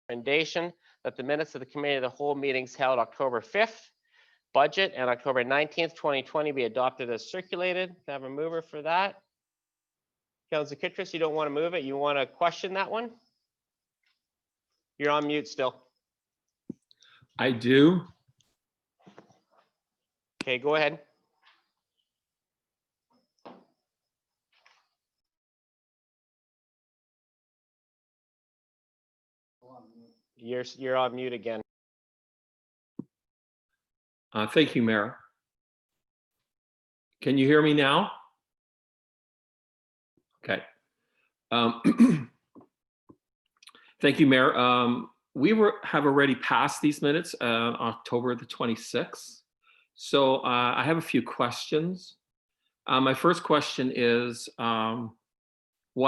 Recommendation that the minutes of the committee of the whole meetings held October 5th, budget, and October 19th, 2020 be adopted as circulated. Can I have a mover for that? Councilor Kittrus, you don't want to move it. You want to question that one? You're on mute still. I do. Okay, go ahead. You're on mute again. Thank you, Mayor. Can you hear me now? Okay. Thank you, Mayor. We have already passed these minutes on October the 26th. So I have a few questions. My first question is, why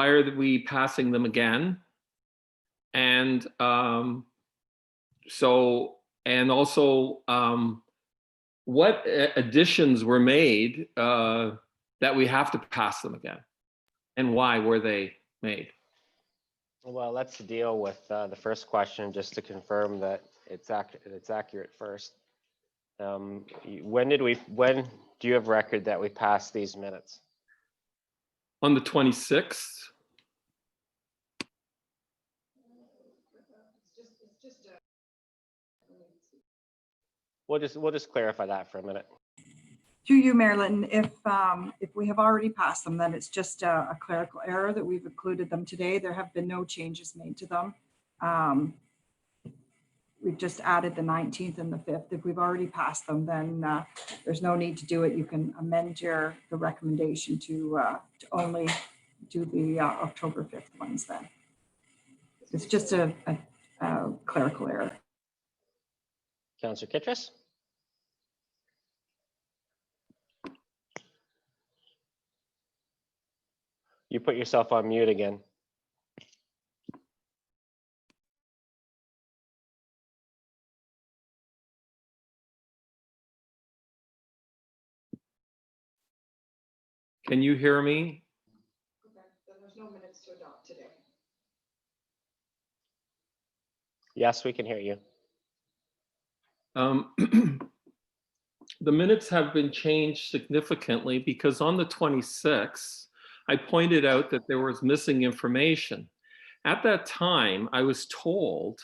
are we passing them again? And also, what additions were made that we have to pass them again? And why were they made? Well, let's deal with the first question just to confirm that it's accurate first. When do you have record that we passed these minutes? On the 26th. We'll just clarify that for a minute. To you, Marilyn, if we have already passed them, then it's just a clerical error that we've included them today. There have been no changes made to them. We've just added the 19th and the 5th. If we've already passed them, then there's no need to do it. You can amend the recommendation to only do the October 5th ones then. It's just a clerical error. Councillor Kittrus? You put yourself on mute again. Can you hear me? Okay, then there's no minutes to adopt today. Yes, we can hear you. The minutes have been changed significantly because on the 26th, I pointed out that there was missing information. At that time, I was told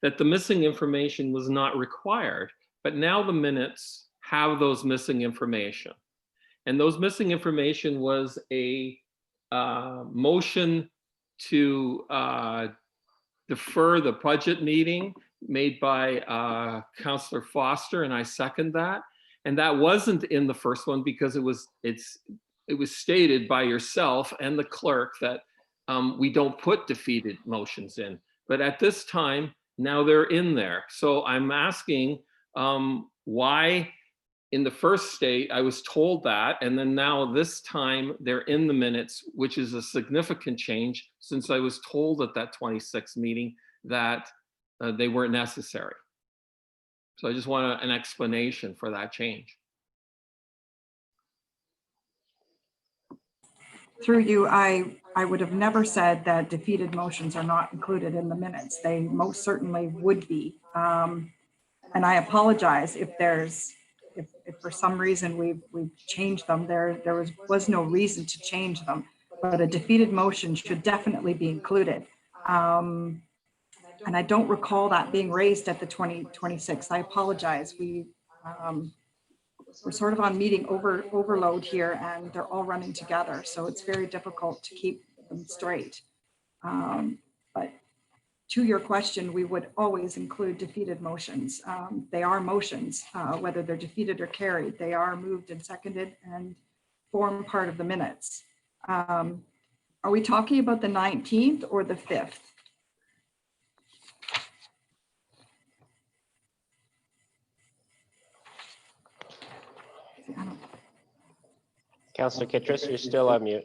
that the missing information was not required, but now the minutes have those missing information. And those missing information was a motion to defer the budget meeting made by Councillor Foster, and I second that. And that wasn't in the first one because it was stated by yourself and the clerk that we don't put defeated motions in. But at this time, now they're in there. So I'm asking why in the first state I was told that, and then now this time they're in the minutes, which is a significant change since I was told at that 26th meeting that they weren't necessary. So I just want an explanation for that change. Through you, I would have never said that defeated motions are not included in the minutes. They most certainly would be. And I apologize if for some reason we've changed them. There was no reason to change them, but a defeated motion should definitely be included. And I don't recall that being raised at the 2026. I apologize. We're sort of on meeting overload here, and they're all running together. So it's very difficult to keep them straight. But to your question, we would always include defeated motions. They are motions, whether they're defeated or carried. They are moved and seconded and form part of the minutes. Are we talking about the 19th or the 5th? Councillor Kittrus, you're still on mute.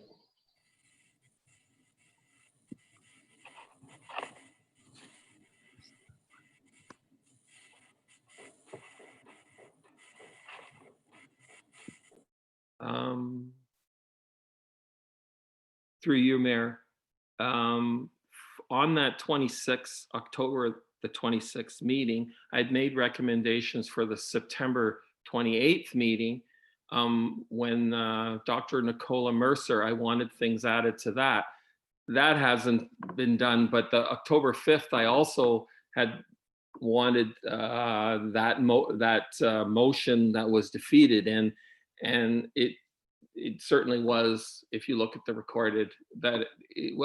Through you, Mayor. on that 26th, October the 26th meeting, I'd made recommendations for the September 28th meeting. When Dr. Nicola Mercer, I wanted things added to that. That hasn't been done, but the October 5th, I also had wanted that motion that was defeated, and it certainly was, if you look at the recorded, that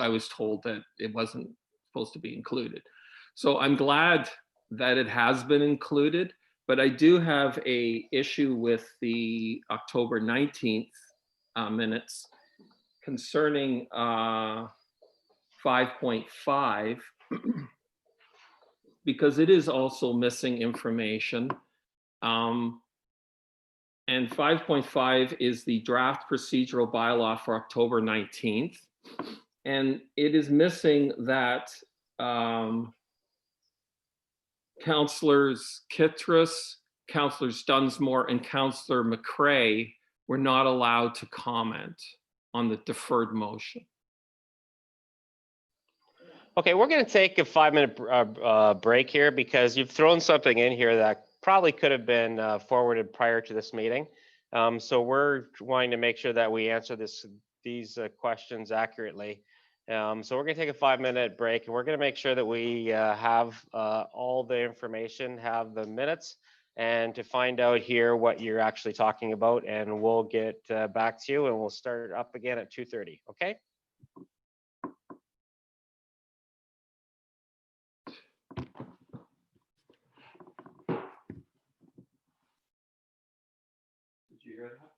I was told that it wasn't supposed to be included. So I'm glad that it has been included, but I do have a issue with the October 19th minutes concerning 5.5, because it is also missing information. And 5.5 is the draft procedural bylaw for October 19th. And it is missing that Councillors Kittredge, Councillors Dunsmore, and Councillor McCrae were not allowed to comment on the deferred motion. Okay, we're going to take a 5-minute break here because you've thrown something in here that probably could have been forwarded prior to this meeting. So we're wanting to make sure that we answer these questions accurately. So we're going to take a 5-minute break, and we're going to make sure that we have all the information, have the minutes, and to find out here what you're actually talking about. And we'll get back to you, and we'll start up again at 2:30. Okay. Did you hear that?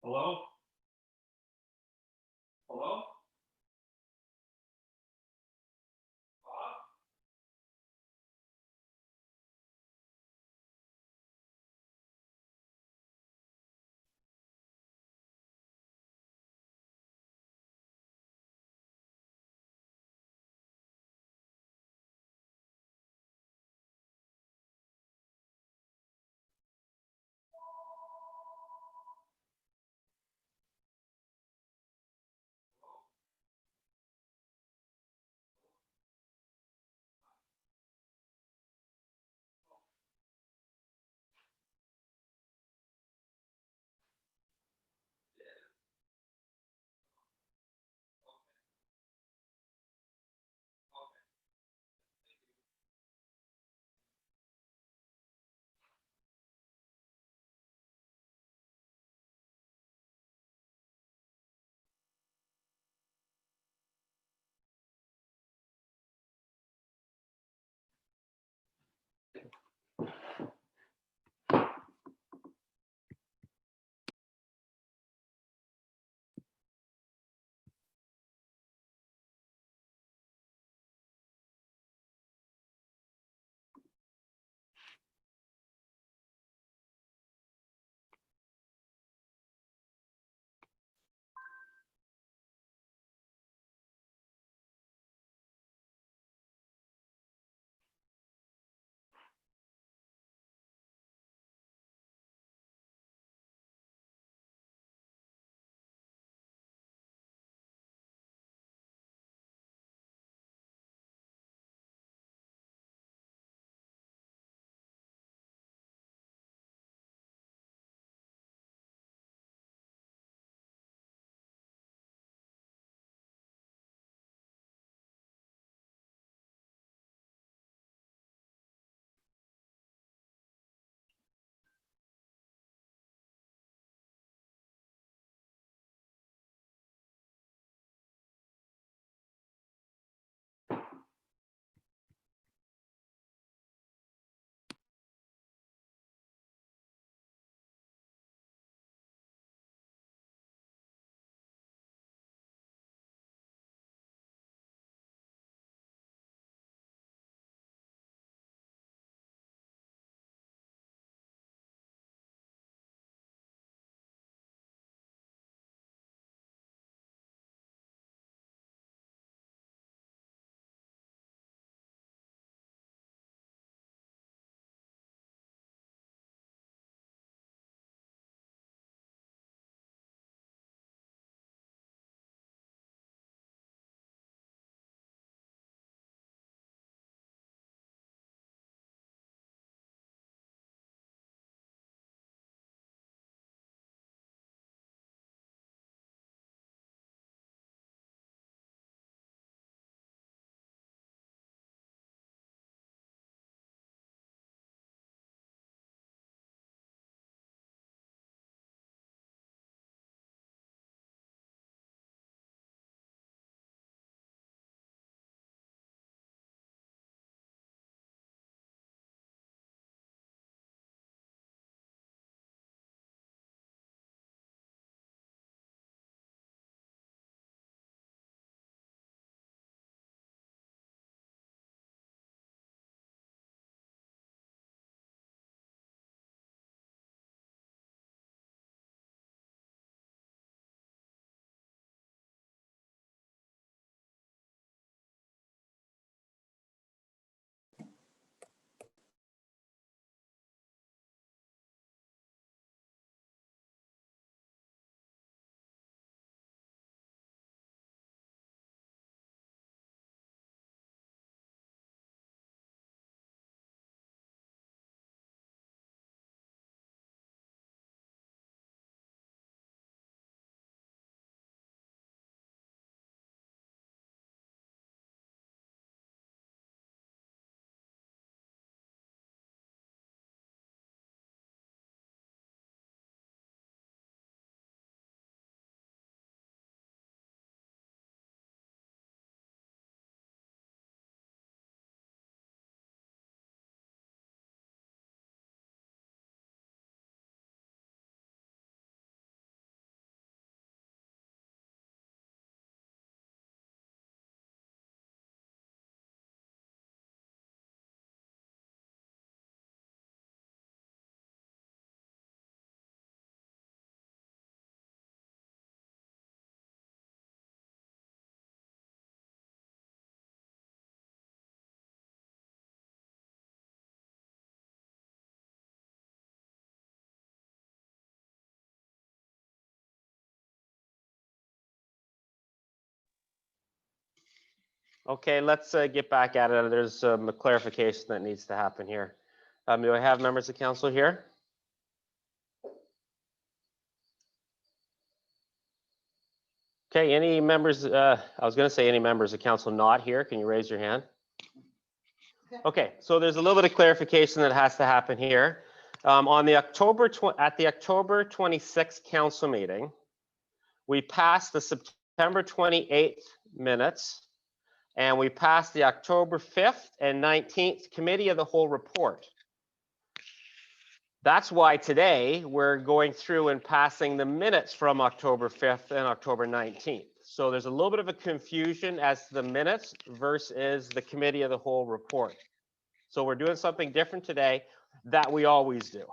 Hello? Hello? Okay, let's get back at it. There's a clarification that needs to happen here. Do I have members of council here? Okay, any members, I was going to say any members of council not here, can you raise your hand? Okay, so there's a little bit of clarification that has to happen here. On the October 26th council meeting, we passed the September 28th minutes, and we passed the October 5th and 19th committee of the whole report. That's why today we're going through and passing the minutes from October 5th and October 19th. So there's a little bit of a confusion as to the minutes versus the committee of the whole report. So we're doing something different today that we always do.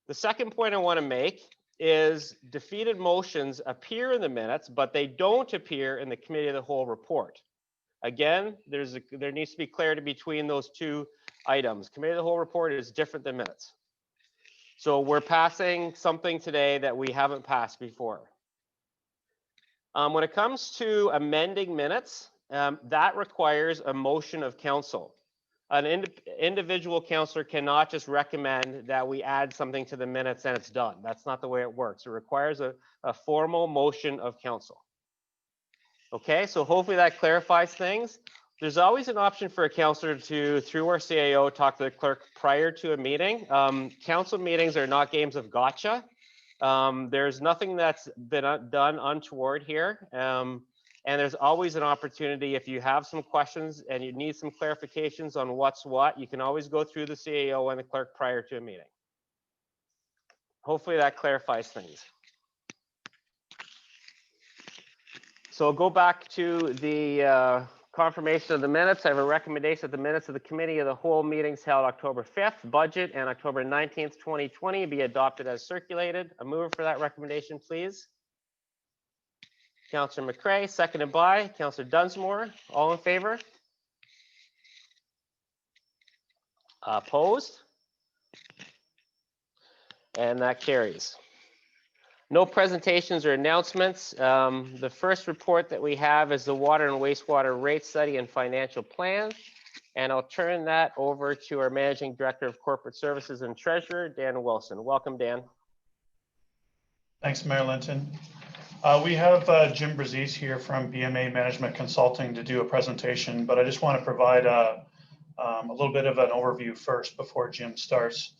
The second point I want to make is defeated motions appear in the minutes, but they don't appear in the committee of the whole report. Again, there needs to be clarity between those two items. Committee of the whole report is different than minutes. So we're passing something today that we haven't passed before. When it comes to amending minutes, that requires a motion of council. An individual councillor cannot just recommend that we add something to the minutes and it's done. That's not the way it works. It requires a formal motion of council. Okay, so hopefully that clarifies things. There's always an option for a councillor to, through our CAO, talk to the clerk prior to a meeting. Council meetings are not games of gotcha. There's nothing that's been done untoward here. And there's always an opportunity if you have some questions and you need some clarifications on what's what, you can always go through the CAO and the clerk prior to a meeting. Hopefully that clarifies things. So I'll go back to the confirmation of the minutes. I have a recommendation that the minutes of the committee of the whole meetings held October 5th, budget, and October 19th, 2020 be adopted as circulated. A mover for that recommendation, please. Councillor McCray, seconded by Councillor Dunsmore. All in favor? Opposed? And that carries. No presentations or announcements. The first report that we have is the water and wastewater rate study and financial plan. And I'll turn that over to our Managing Director of Corporate Services and Treasurer, Dan Wilson. Welcome, Dan. Thanks, Mayor Linton. We have Jim Bruzzese here from BMA Management Consulting to do a presentation, but I just want to provide a little bit of an overview first before Jim starts.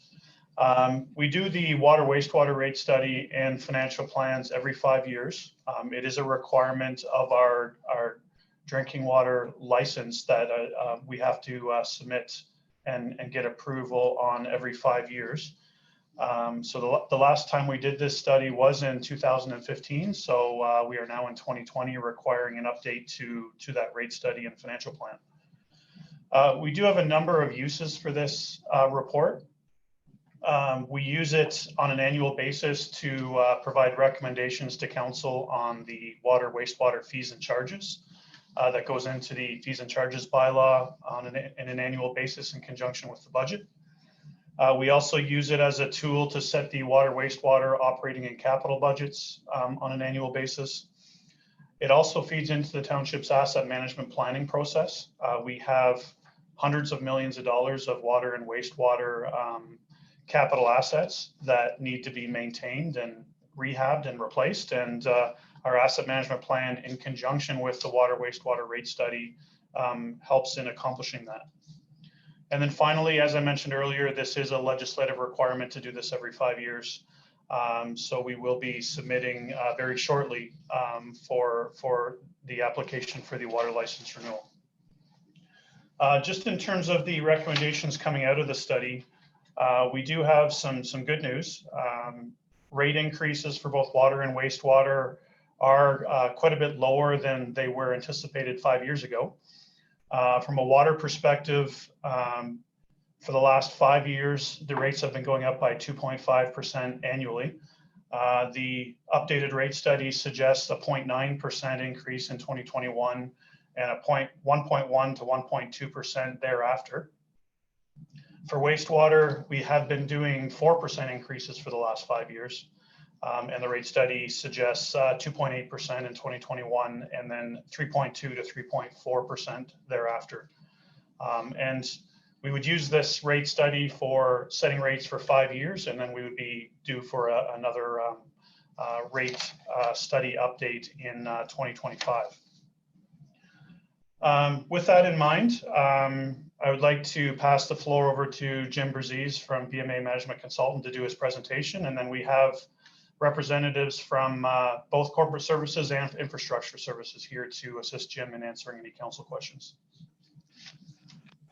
We do the water wastewater rate study and financial plans every 5 years. It is a requirement of our drinking water license that we have to submit and get approval on every 5 years. So the last time we did this study was in 2015. So we are now in 2020 requiring an update to that rate study and financial plan. We do have a number of uses for this report. We use it on an annual basis to provide recommendations to council on the water wastewater fees and charges. That goes into the fees and charges bylaw on an annual basis in conjunction with the budget. We also use it as a tool to set the water wastewater operating and capital budgets on an annual basis. It also feeds into the township's asset management planning process. We have hundreds of millions of dollars of water and wastewater capital assets that need to be maintained and rehabbed and replaced. And our asset management plan, in conjunction with the water wastewater rate study, helps in accomplishing that. And then finally, as I mentioned earlier, this is a legislative requirement to do this every 5 years. So we will be submitting very shortly for the application for the water license renewal. Just in terms of the recommendations coming out of the study, we do have some good news. Rate increases for both water and wastewater are quite a bit lower than they were anticipated 5 years ago. From a water perspective, for the last 5 years, the rates have been going up by 2.5% annually. The updated rate study suggests a 0.9% increase in 2021 and a 1.1 to 1.2% thereafter. For wastewater, we have been doing 4% increases for the last 5 years. And the rate study suggests 2.8% in 2021 and then 3.2 to 3.4% thereafter. And we would use this rate study for setting rates for 5 years, and then we would be due for another rate study update in 2025. With that in mind, I would like to pass the floor over to Jim Bruzzese from BMA Management Consultant to do his presentation, and then we have representatives from both corporate services and infrastructure services here to assist Jim in answering any council questions.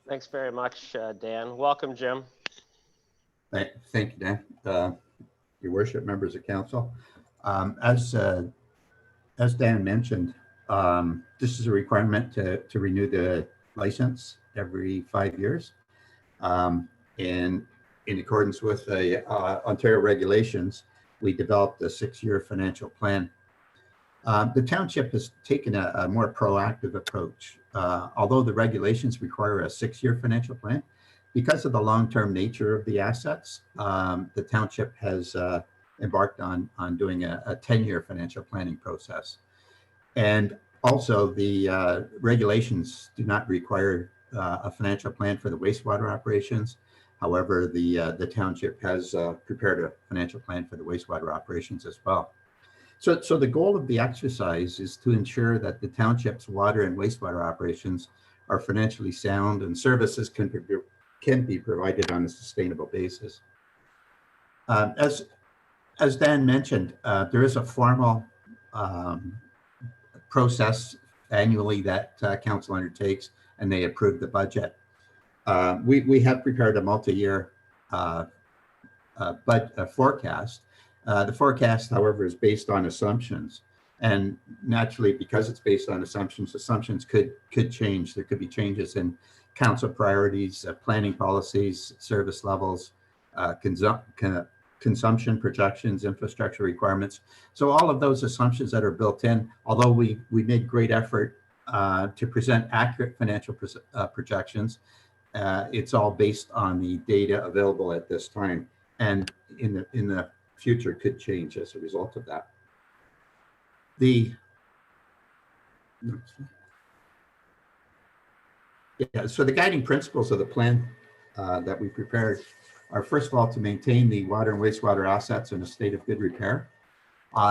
Thanks very much, Dan. Welcome, Jim. Thank you, Dan. Your worship, members of council. As Dan mentioned, this is a requirement to renew the license every 5 years. And in accordance with the Ontario regulations, we developed a 6-year financial plan. The township has taken a more proactive approach. Although the regulations require a 6-year financial plan, because of the long-term nature of the assets, the township has embarked on doing a 10-year financial planning process. And also the regulations do not require a financial plan for the wastewater operations. However, the township has prepared a financial plan for the wastewater operations as well. So the goal of the exercise is to ensure that the township's water and wastewater operations are financially sound and services can be provided on a sustainable basis. As Dan mentioned, there is a formal process annually that council undertakes, and they approve the budget. We have prepared a multi-year forecast. The forecast, however, is based on assumptions, and naturally, because it's based on assumptions could change. There could be changes in council priorities, planning policies, service levels, consumption projections, infrastructure requirements. So all of those assumptions that are built in, although we made great effort to present accurate financial projections, it's all based on the data available at this time, and in the future could change as a result of that. So the guiding principles of the plan that we prepared are, first of all, to maintain the water and wastewater assets in a state of good repair.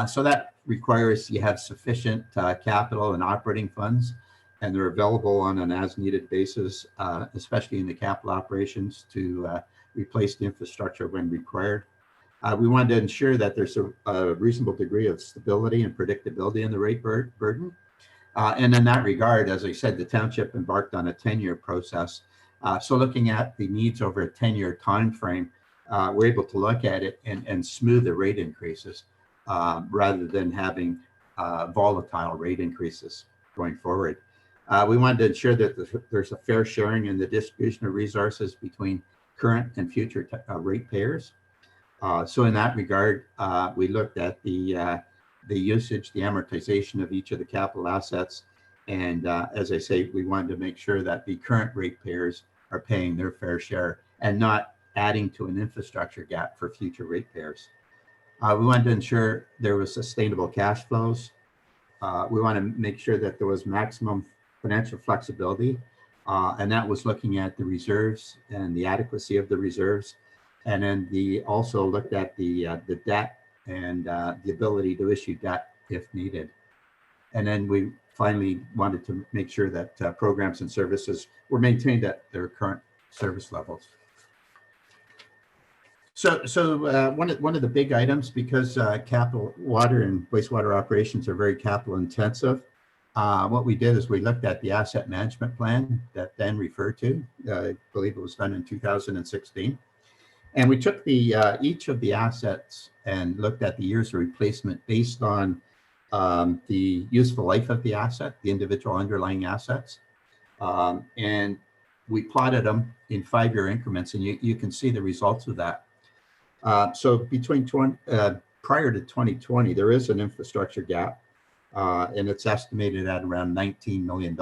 So that requires you have sufficient capital and operating funds, and they're available on an as-needed basis, especially in the capital operations, to replace the infrastructure when required. We wanted to ensure that there's a reasonable degree of stability and predictability in the rate burden. And in that regard, as I said, the township embarked on a 10-year process. So looking at the needs over a 10-year time frame, we're able to look at it and smooth the rate increases rather than having volatile rate increases going forward. We wanted to ensure that there's a fair sharing in the distribution of resources between current and future ratepayers. So in that regard, we looked at the usage, the amortization of each of the capital assets. And as I say, we wanted to make sure that the current ratepayers are paying their fair share and not adding to an infrastructure gap for future ratepayers. We wanted to ensure there was sustainable cash flows. We want to make sure that there was maximum financial flexibility, and that was looking at the reserves and the adequacy of the reserves. And then also looked at the debt and the ability to issue debt if needed. And then we finally wanted to make sure that programs and services were maintained at their current service levels. So one of the big items, because capital water and wastewater operations are very capital intensive, what we did is we looked at the asset management plan that Dan referred to. I believe it was done in 2016. And we took each of the assets and looked at the years of replacement based on the useful life of the asset, the individual underlying assets. And we plotted them in 5-year increments, and you can see the results of that. So prior to 2020, there is an infrastructure gap, and it's estimated at around $19 million.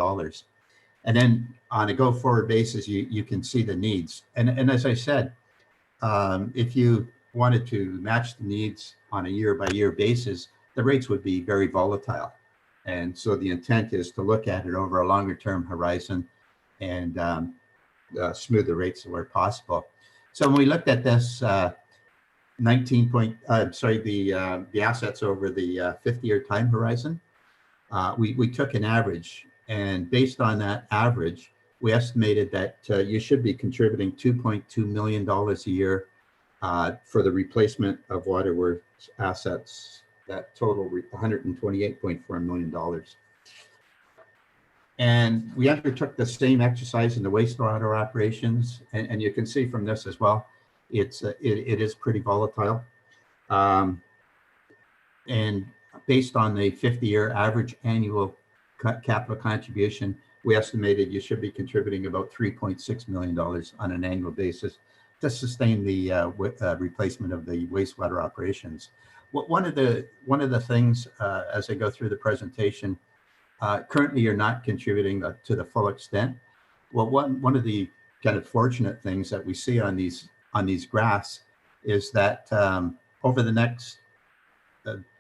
And then on a go-forward basis, you can see the needs. And as I said, if you wanted to match the needs on a year-by-year basis, the rates would be very volatile. And so the intent is to look at it over a longer-term horizon and smooth the rates where possible. So when we looked at this the assets over the 50-year time horizon, we took an average, and based on that average, we estimated that you should be contributing $2.2 million a year for the replacement of waterworks assets that total $128.4 million. And we undertook the same exercise in the wastewater operations, and you can see from this as well, it is pretty volatile. And based on the 50-year average annual capital contribution, we estimated you should be contributing about $3.6 million on an annual basis to sustain the replacement of the wastewater operations. One of the things as I go through the presentation, currently you're not contributing to the full extent. Well, one of the kind of fortunate things that we see on these graphs is that over the next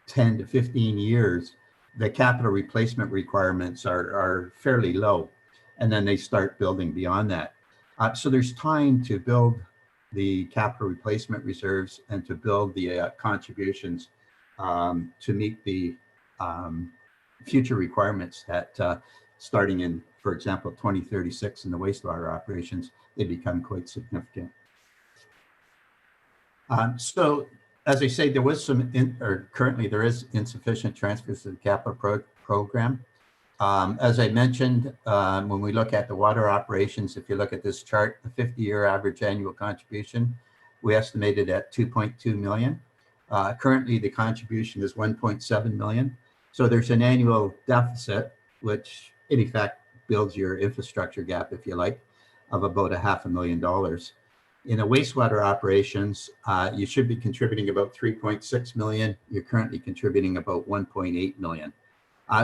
10 to 15 years, the capital replacement requirements are fairly low, and then they start building beyond that. So there's time to build the capital replacement reserves and to build the contributions to meet the future requirements that starting in, for example, 2036 in the wastewater operations, they become quite significant. So as I say, there was currently there is insufficient transfers to the capital program. As I mentioned, when we look at the water operations, if you look at this chart, the 50-year average annual contribution, we estimated at 2.2 million. Currently, the contribution is 1.7 million. So there's an annual deficit, which in effect builds your infrastructure gap, if you like, of about $500,000. In the wastewater operations, you should be contributing about 3.6 million. You're currently contributing about 1.8 million.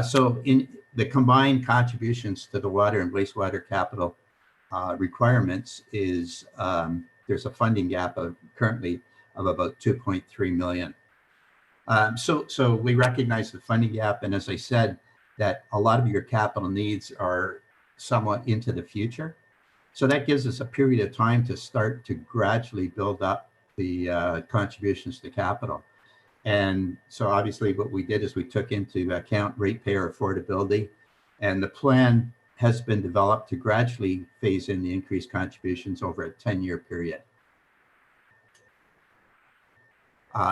So in the combined contributions to the water and wastewater capital requirements is there's a funding gap currently of about 2.3 million. So we recognize the funding gap, and as I said, that a lot of your capital needs are somewhat into the future. So that gives us a period of time to start to gradually build up the contributions to capital. And so obviously what we did is we took into account ratepayer affordability, and the plan has been developed to gradually phase in the increased contributions over a 10-year period.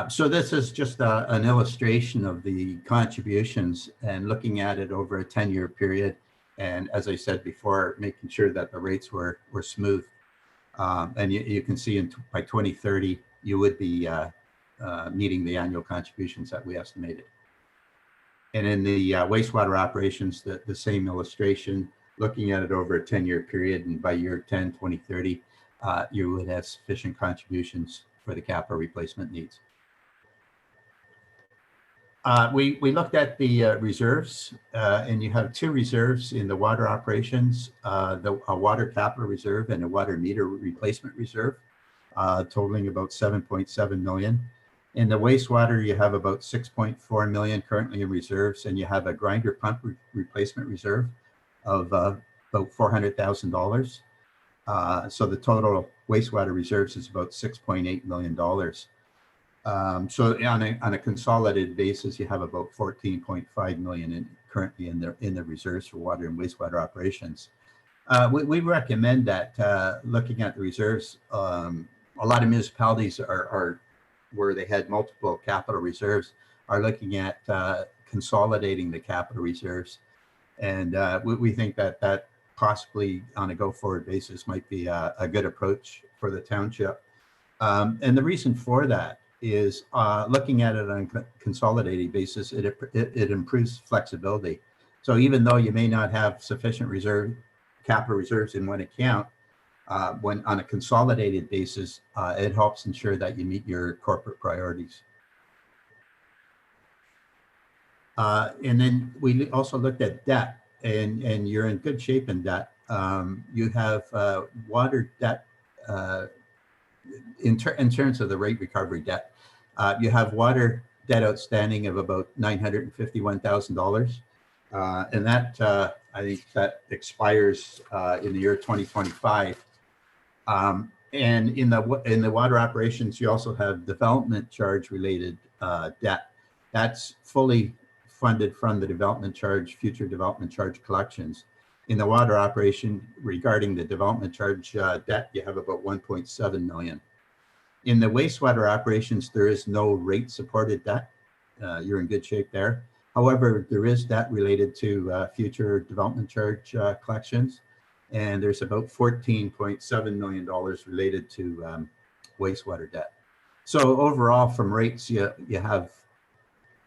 So this is just an illustration of the contributions and looking at it over a 10-year period. And as I said before, making sure that the rates were smooth. And you can see by 2030, you would be meeting the annual contributions that we estimated. And in the wastewater operations, the same illustration, looking at it over a 10-year period, and by year 10, 2030, you would have sufficient contributions for the capital replacement needs. We looked at the reserves, and you have two reserves in the water operations, a water capital reserve and a water meter replacement reserve, totaling about 7.7 million. In the wastewater, you have about 6.4 million currently in reserves, and you have a grinder pump replacement reserve of about $400,000. So the total wastewater reserves is about $6.8 million. So on a consolidated basis, you have about 14.5 million currently in the reserves for water and wastewater operations. We recommend that looking at the reserves, a lot of municipalities are where they had multiple capital reserves are looking at consolidating the capital reserves, and we think that possibly on a go-forward basis might be a good approach for the township. And the reason for that is looking at it on a consolidated basis, it improves flexibility. So even though you may not have sufficient capital reserves in one account, when on a consolidated basis, it helps ensure that you meet your corporate priorities. And then we also looked at debt, and you're in good shape in debt. You have water debt in terms of the rate recovery debt, you have water debt outstanding of about $951,000. And that, I think that expires in the year 2025. And in the water operations, you also have development charge related debt. That's fully funded from the development charge, future development charge collections. In the water operation, regarding the development charge debt, you have about 1.7 million. In the wastewater operations, there is no rate supported debt. You're in good shape there. However, there is debt related to future development charge collections. And there's about $14.7 million related to wastewater debt. So overall, from rates, you have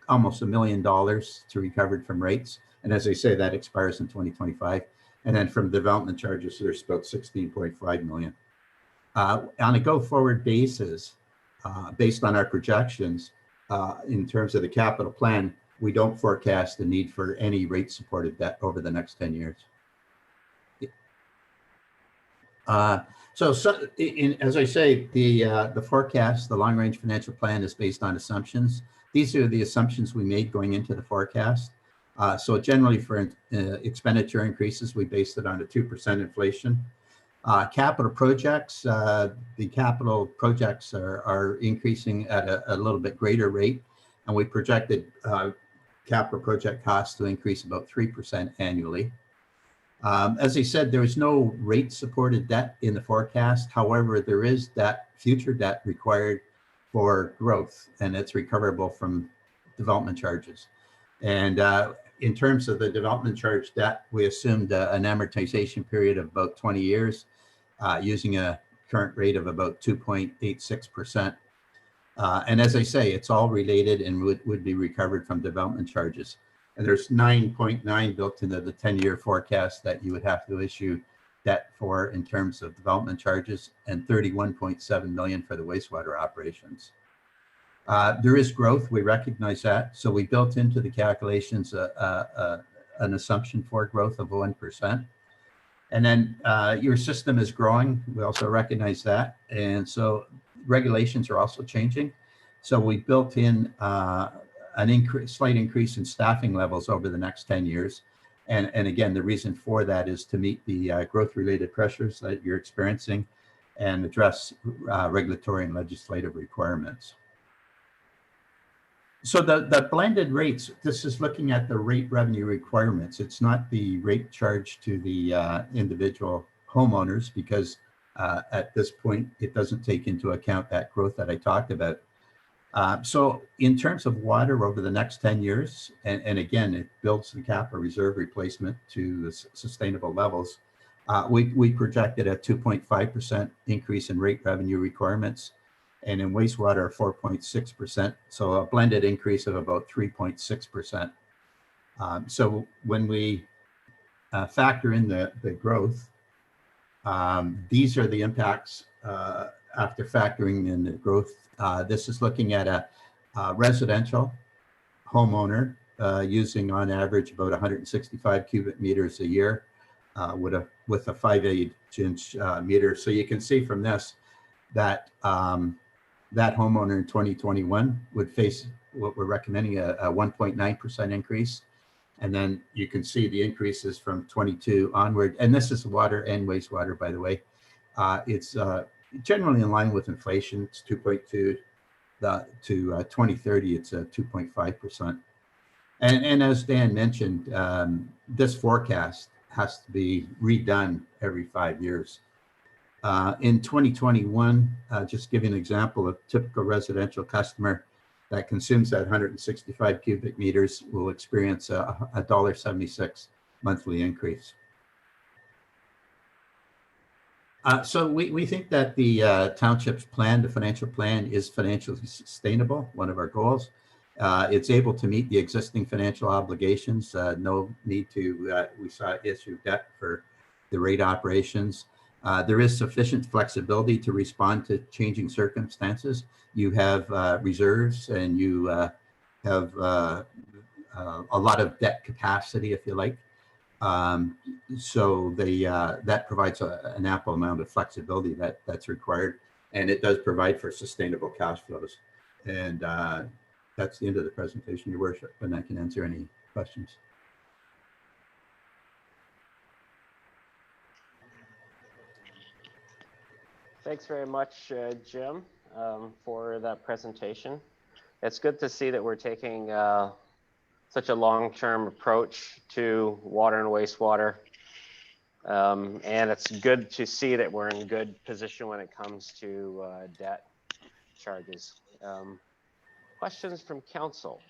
almost $1 million to recovered from rates. And as I say, that expires in 2025. And then from development charges, there's about 16.5 million. On a go-forward basis, based on our projections, in terms of the capital plan, we don't forecast the need for any rate-supported debt over the next 10 years. As I say, the forecast, the long-range financial plan is based on assumptions. These are the assumptions we made going into the forecast. So generally for expenditure increases, we based it on a 2% inflation. Capital projects, the capital projects are increasing at a little bit greater rate, and we projected capital project costs to increase about 3% annually. As I said, there is no rate supported debt in the forecast. However, there is future debt required for growth, and it's recoverable from development charges. And in terms of the development charge debt, we assumed an amortization period of about 20 years, using a current rate of about 2.86%. And as I say, it's all related and would be recovered from development charges. And there's 9.9 built into the 10-year forecast that you would have to issue debt for in terms of development charges, and 31.7 million for the wastewater operations. There is growth, we recognize that. So we built into the calculations an assumption for growth of 1%. And then your system is growing, we also recognize that. And so regulations are also changing. So we built in slight increase in staffing levels over the next 10 years. And again, the reason for that is to meet the growth-related pressures that you're experiencing and address regulatory and legislative requirements. So the blended rates, this is looking at the rate revenue requirements. It's not the rate charged to the individual homeowners, because at this point, it doesn't take into account that growth that I talked about. So in terms of water over the next 10 years, and again, it builds the capital reserve replacement to the sustainable levels, we projected a 2.5% increase in rate revenue requirements, and in wastewater, 4.6%. So a blended increase of about 3.6%. So when we factor in the growth, these are the impacts after factoring in the growth. This is looking at a residential homeowner using on average about 165 cubic meters a year with a 5/8-inch meter. So you can see from this that that homeowner in 2021 would face what we're recommending, a 1.9% increase. And then you can see the increases from 22 onward. And this is water and wastewater, by the way. It's generally in line with inflation. It's 2.2 to 2030, it's 2.5%. And as Dan mentioned, this forecast has to be redone every 5 years. In 2021, just give you an example, a typical residential customer that consumes that 165 cubic meters will experience a $1.76 monthly increase. So we think that the township's plan, the financial plan, is financially sustainable, one of our goals. It's able to meet the existing financial obligations, no need to, issue debt for the rate operations. There is sufficient flexibility to respond to changing circumstances. You have reserves, and you have a lot of debt capacity, if you like. So that provides an ample amount of flexibility that's required. And it does provide for sustainable cash flows. And that's the end of the presentation, Your Worship, and I can answer any questions. Thanks very much, Jim, for that presentation. It's good to see that we're taking such a long-term approach to water and wastewater. And it's good to see that we're in good position when it comes to debt charges. Questions from council?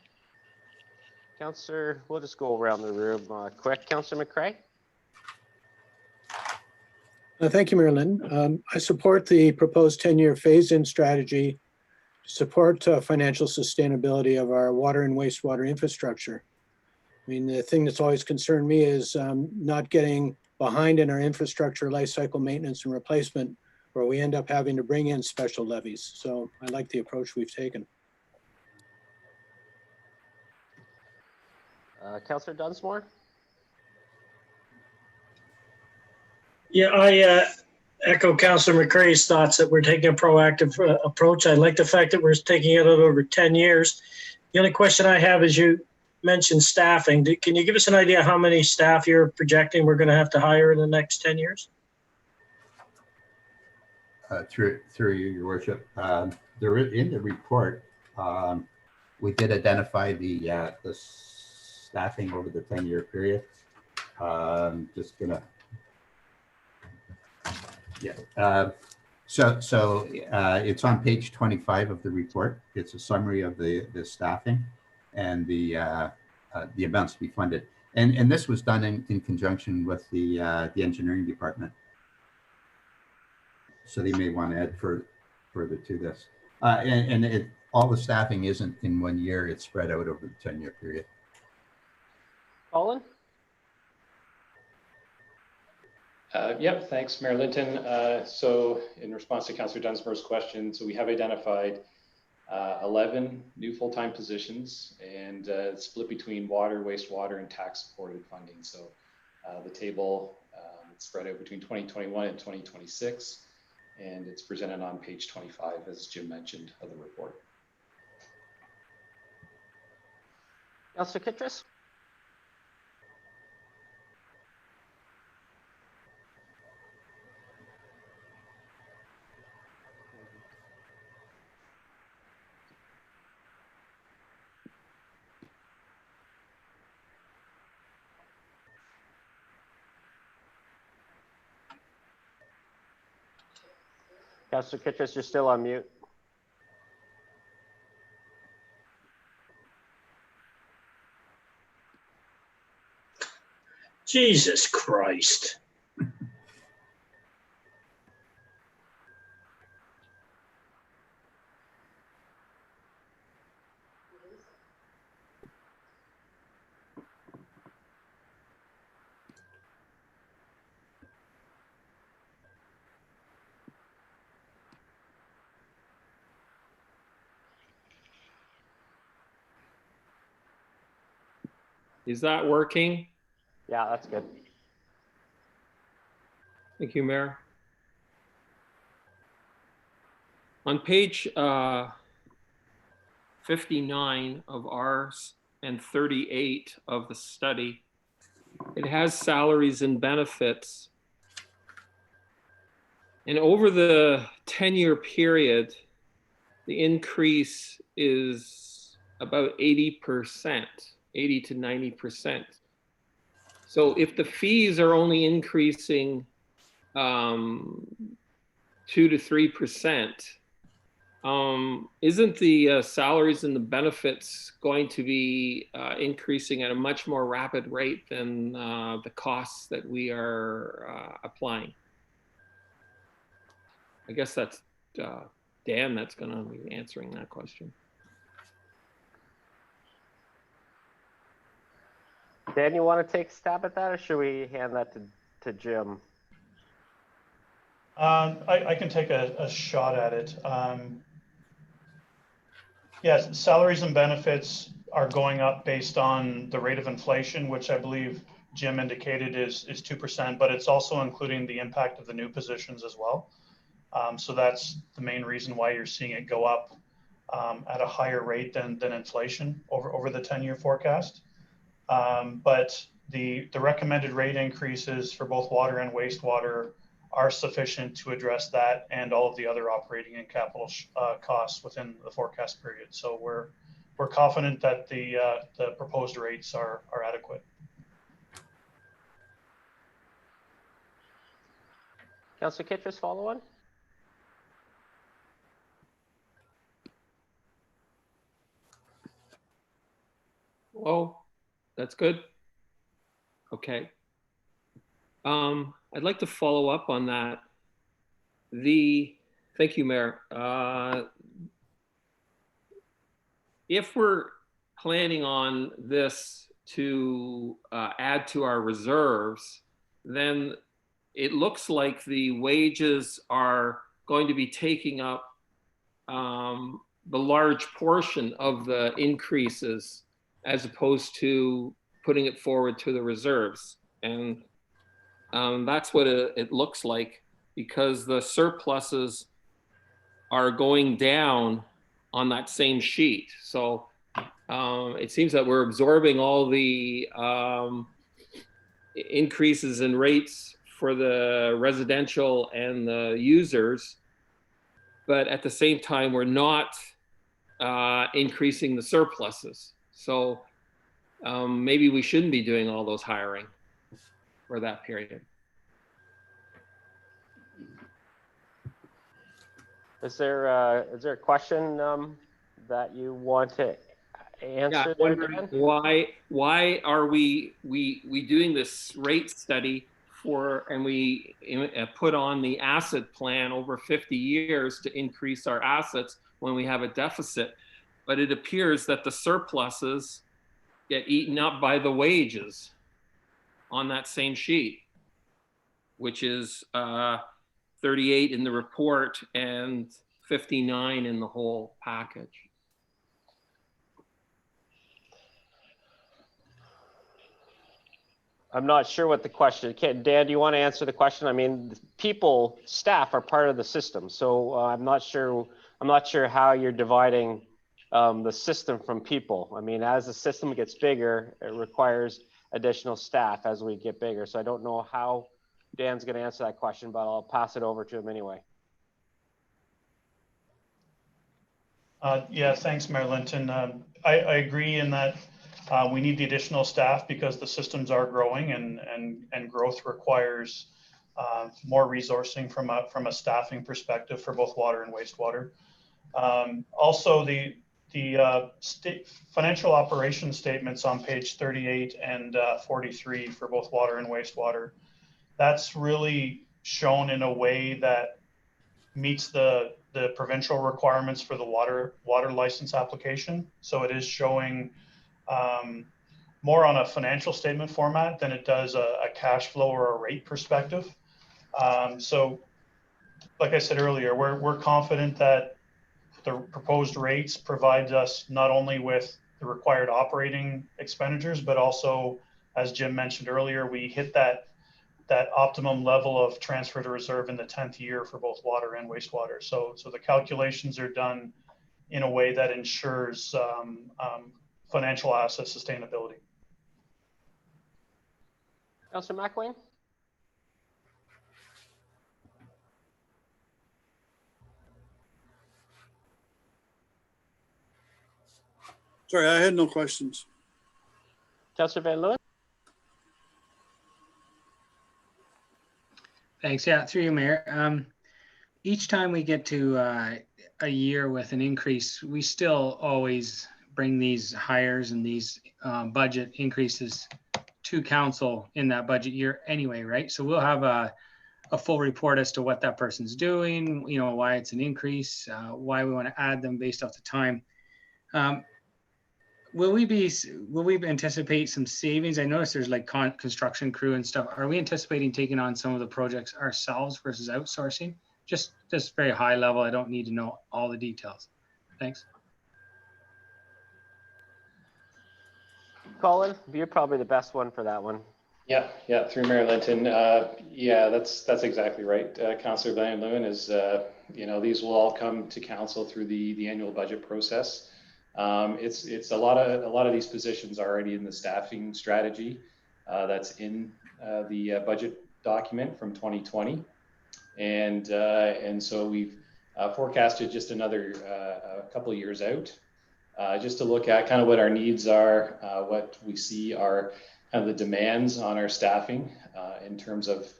Councillor, we'll just go around the room quick. Councillor McCrae? Thank you, Marilyn. I support the proposed 10-year phase-in strategy to support financial sustainability of our water and wastewater infrastructure. I mean, the thing that's always concerned me is not getting behind in our infrastructure life cycle maintenance and replacement, where we end up having to bring in special levies. So I like the approach we've taken. Councillor Dunsmore? Yeah, I echo Councillor McCrae's thoughts that we're taking a proactive approach. I like the fact that we're taking it out over 10 years. The only question I have is you mentioned staffing. Can you give us an idea how many staff you're projecting we're going to have to hire in the next 10 years? Through you, Your Worship. There in the report, we did identify the staffing over the 10-year period. Just gonna, yeah. So it's on page 25 of the report. It's a summary of the staffing and the amounts to be funded. And this was done in conjunction with the engineering department. So they may want to add further to this. All the staffing isn't in 1 year, it's spread out over the 10-year period. Colin? Yep, thanks, Mayor Linton. So in response to Councillor Dunsmore's question, so we have identified 11 new full-time positions and split between water, wastewater, and tax-supported funding. So the table it's spread out between 2021 and 2026, and it's presented on page 25, as Jim mentioned, of the report. Councillor Kittredge? Councillor Kittredge, you're still on mute. Jesus Christ. Is that working? Yeah, that's good. Thank you, Mayor. On page 59 of ours and 38 of the study, it has salaries and benefits. And over the 10-year period, the increase is about 80%, 80 to 90%. So if the fees are only increasing 2 to 3%, isn't the salaries and the benefits going to be increasing at a much more rapid rate than the costs that we are applying? I guess that's Dan that's going to be answering that question. Dan, you want to take a stab at that, or should we hand that to Jim? I can take a shot at it. Yes, salaries and benefits are going up based on the rate of inflation, which I believe Jim indicated is 2%, but it's also including the impact of the new positions as well. So that's the main reason why you're seeing it go up at a higher rate than inflation over the 10-year forecast. But the recommended rate increases for both water and wastewater are sufficient to address that and all of the other operating and capital costs within the forecast period. So we're confident that the proposed rates are adequate. Councillor Kittrus, follow on? Oh, that's good. Okay. I'd like to follow up on that. Thank you, Mayor. If we're planning on this to add to our reserves, then it looks like the wages are going to be taking up the large portion of the increases as opposed to putting it forward to the reserves. And that's what it looks like, because the surpluses are going down on that same sheet. So it seems that we're absorbing all the increases in rates for the residential and the users, but at the same time, we're not increasing the surpluses. So maybe we shouldn't be doing all those hiring for that period. Is there a question that you want to answer? Yeah, wondering why are we doing this rate study and we put on the asset plan over 50 years to increase our assets when we have a deficit, but it appears that the surpluses get eaten up by the wages on that same sheet, which is 38 in the report and 59 in the whole package. I'm not sure what the question. Dan, do you want to answer the question? I mean, staff are part of the system, so I'm not sure how you're dividing the system from people. I mean, as the system gets bigger, it requires additional staff as we get bigger. So I don't know how Dan's going to answer that question, but I'll pass it over to him anyway. Yeah, thanks, Mayor Linton. I agree in that we need the additional staff because the systems are growing and growth requires more resourcing from a staffing perspective for both water and wastewater. Also, the financial operations statements on page 38 and 43 for both water and wastewater, that's really shown in a way that meets the provincial requirements for the water license application. So it is showing more on a financial statement format than it does a cash flow or a rate perspective. So like I said earlier, we're confident that the proposed rates provide us not only with the required operating expenditures, but also, as Jim mentioned earlier, we hit that optimum level of transfer to reserve in the 10th year for both water and wastewater. So the calculations are done in a way that ensures financial asset sustainability. Councillor McElwain? Sorry, I had no questions. Councillor Van Leeuwen? Thanks. Yeah, through you, Mayor. Each time we get to a year with an increase, we still always bring these hires and these budget increases to council in that budget year anyway, right? So we'll have a full report as to what that person's doing, you know, why it's an increase, why we want to add them based off the time. Will we anticipate some savings? I noticed there's like construction crew and stuff. Are we anticipating taking on some of the projects ourselves versus outsourcing? Just very high level. I don't need to know all the details. Thanks. Colin, you're probably the best one for that one. Yeah, through Mayor Linton. Yeah, that's exactly right. Councillor Van Leeuwen is, these will all come to council through the annual budget process. It's a lot of these positions are already in the staffing strategy that's in the budget document from 2020, and so we've forecasted just another a couple of years out, just to look at kind of what our needs are, what we see are kind of the demands on our staffing in terms of,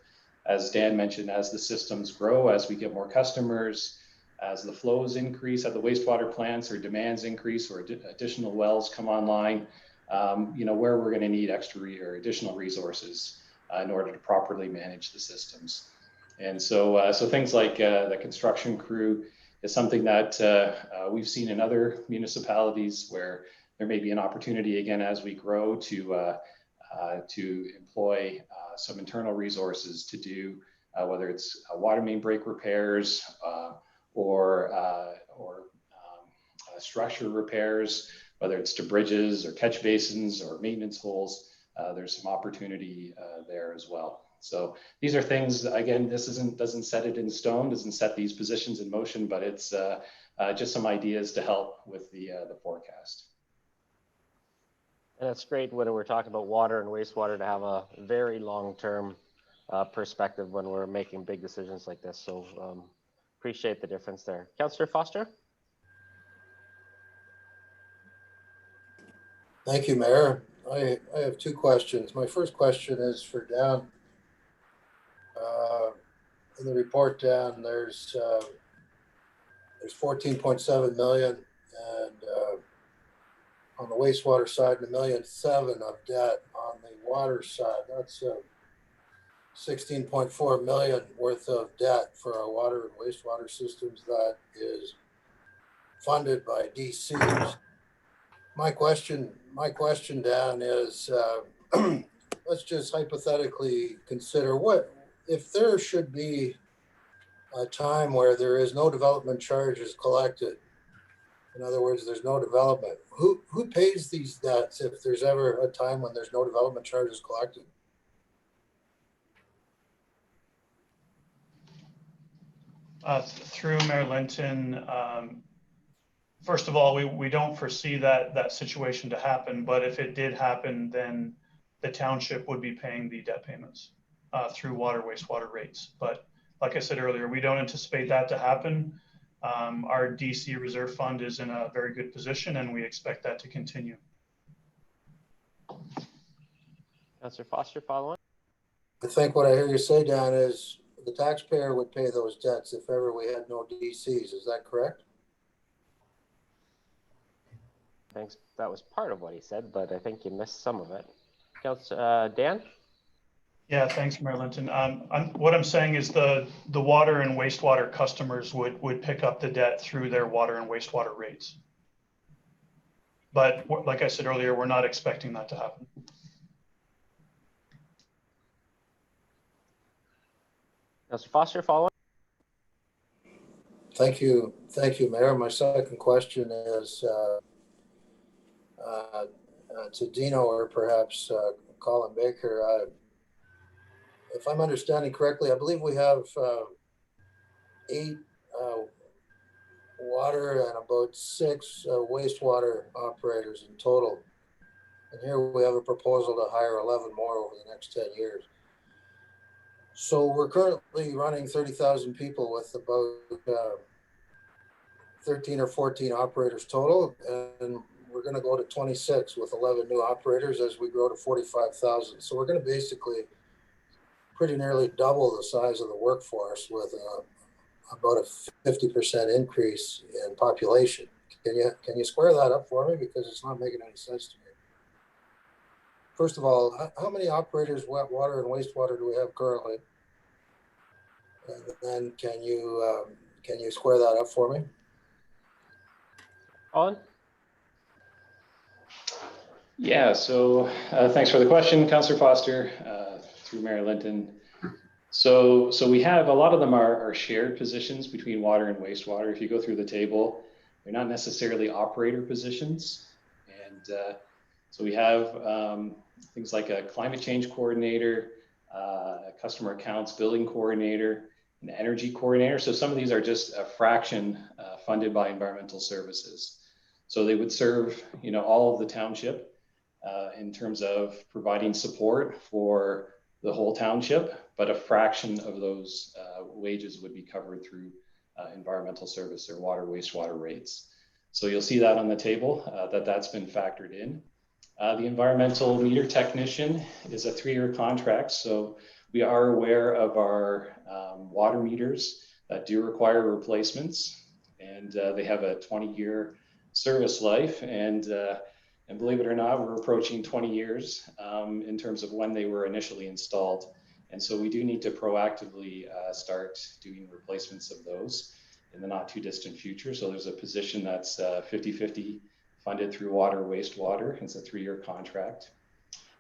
as Dan mentioned, as the systems grow, as we get more customers, as the flows increase at the wastewater plants or demands increase or additional wells come online, where we're going to need extra or additional resources in order to properly manage the systems. And so things like the construction crew is something that we've seen in other municipalities where there may be an opportunity again as we grow to employ some internal resources to do whether it's water main break repairs or structure repairs, whether it's to bridges or catch basins or maintenance holes. There's some opportunity there as well. So these are things, again, this doesn't set it in stone, doesn't set these positions in motion, but it's just some ideas to help with the forecast. And it's great when we're talking about water and wastewater to have a very long-term perspective when we're making big decisions like this. So appreciate the difference there. Councillor Foster? Thank you, Mayor. I have two questions. My first question is for Dan. In the report, Dan, there's 14.7 million, and on the wastewater side, $1.7 million of debt. On the water side, that's 16.4 million worth of debt for our water and wastewater systems that is funded by DCs. My question, Dan, is let's just hypothetically consider what if there should be a time where there is no development charges collected. In other words, there's no development. Who pays these debts if there's ever a time when there's no development charges collected? Through Mayor Linton, first of all, we don't foresee that situation to happen, but if it did happen, then the township would be paying the debt payments through water wastewater rates. But like I said earlier, we don't anticipate that to happen. Our DC reserve fund is in a very good position, and we expect that to continue. Councillor Foster, following. I think what I hear you say, Dan, is the taxpayer would pay those debts if ever we had no DCs. Is that correct? Thanks. That was part of what he said, but I think you missed some of it. Councillor Dan? Yeah, thanks, Mayor Linton. What I'm saying is the water and wastewater customers would pick up the debt through their water and wastewater rates. But like I said earlier, we're not expecting that to happen. Councillor Foster, following. Thank you, Mayor. My second question is to Dino or perhaps Colin Baker. If I'm understanding correctly, I believe we have 8 water and about 6 wastewater operators in total. And here we have a proposal to hire 11 more over the next 10 years. So we're currently running 30,000 people with about 13 or 14 operators total. And we're going to go to 26 with 11 new operators as we grow to 45,000. So we're going to basically pretty nearly double the size of the workforce with about a 50% increase in population. Can you square that up for me? Because it's not making any sense to me. First of all, how many operators, water and wastewater, do we have currently? And then can you square that up for me? Colin? Yeah, so thanks for the question, Councillor Foster, through Mayor Linton. So we have, a lot of them are shared positions between water and wastewater. If you go through the table, they're not necessarily operator positions. And So we have things like a climate change coordinator, a customer accounts billing coordinator, an energy coordinator. So some of these are just a fraction funded by environmental services. So they would serve, all of the township in terms of providing support for the whole township, but a fraction of those wages would be covered through environmental service or water wastewater rates. So you'll see that on the table that's been factored in. The environmental meter technician is a 3-year contract. So we are aware of our water meters that do require replacements, and they have a 20-year service life. And believe it or not, we're approaching 20 years in terms of when they were initially installed. And so we do need to proactively start doing replacements of those in the not too distant future. So there's a position that's 50-50 funded through water wastewater. It's a 3-year contract.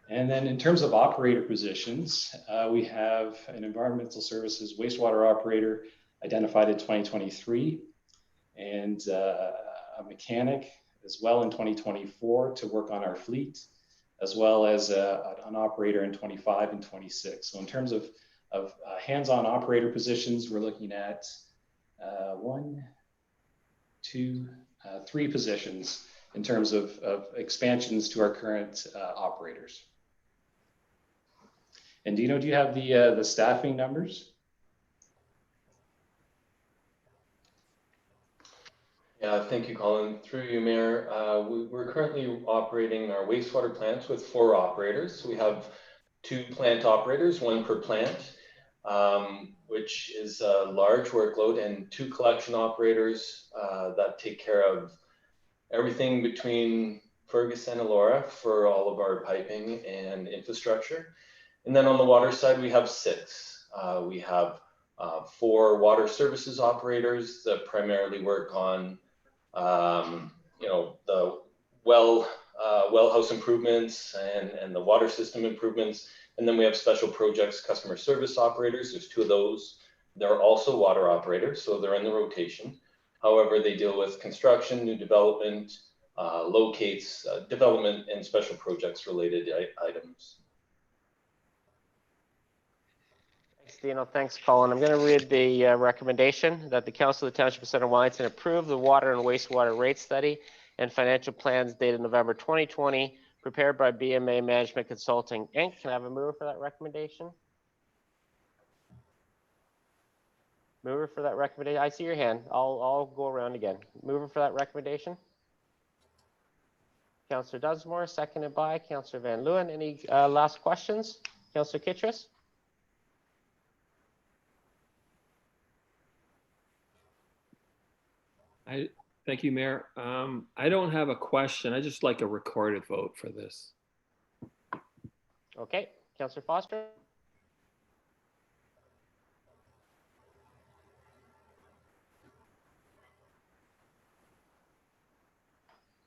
And then in terms of operator positions, we have an environmental services wastewater operator identified in 2023, and a mechanic as well in 2024 to work on our fleet, as well as an operator in 25 and 26. So in terms of hands-on operator positions, we're looking at 3 positions in terms of expansions to our current operators. And Dino, do you have the staffing numbers? Yeah, thank you, Colin. Through you, Mayor. We're currently operating our wastewater plants with 4 operators. We have 2 plant operators, 1 per plant, which is a large workload, and 2 collection operators that take care of everything between Fergus and Elora for all of our piping and infrastructure. And then on the water side, we have 6. We have 4 water services operators that primarily work on the well house improvements and the water system improvements. And then we have special projects customer service operators. There's 2 of those. They're also water operators, so they're in the rotation. However, they deal with construction, new development, locates, development, and special projects related items. Thanks, Dino. Thanks, Colin. I'm going to read the recommendation that the Council of the Township of Centre Wellington approve the water and wastewater rate study and financial plans dated November 2020, prepared by BMA Management Consulting, Inc. Can I have a mover for that recommendation? Mover for that recommendation. I see your hand. I'll go around again. Mover for that recommendation. Councillor Dunsmore, seconded by Councillor Van Leeuwen. Any last questions? Councillor Kittredge? Thank you, Mayor. I don't have a question. I just like a recorded vote for this. Okay, Councillor Foster?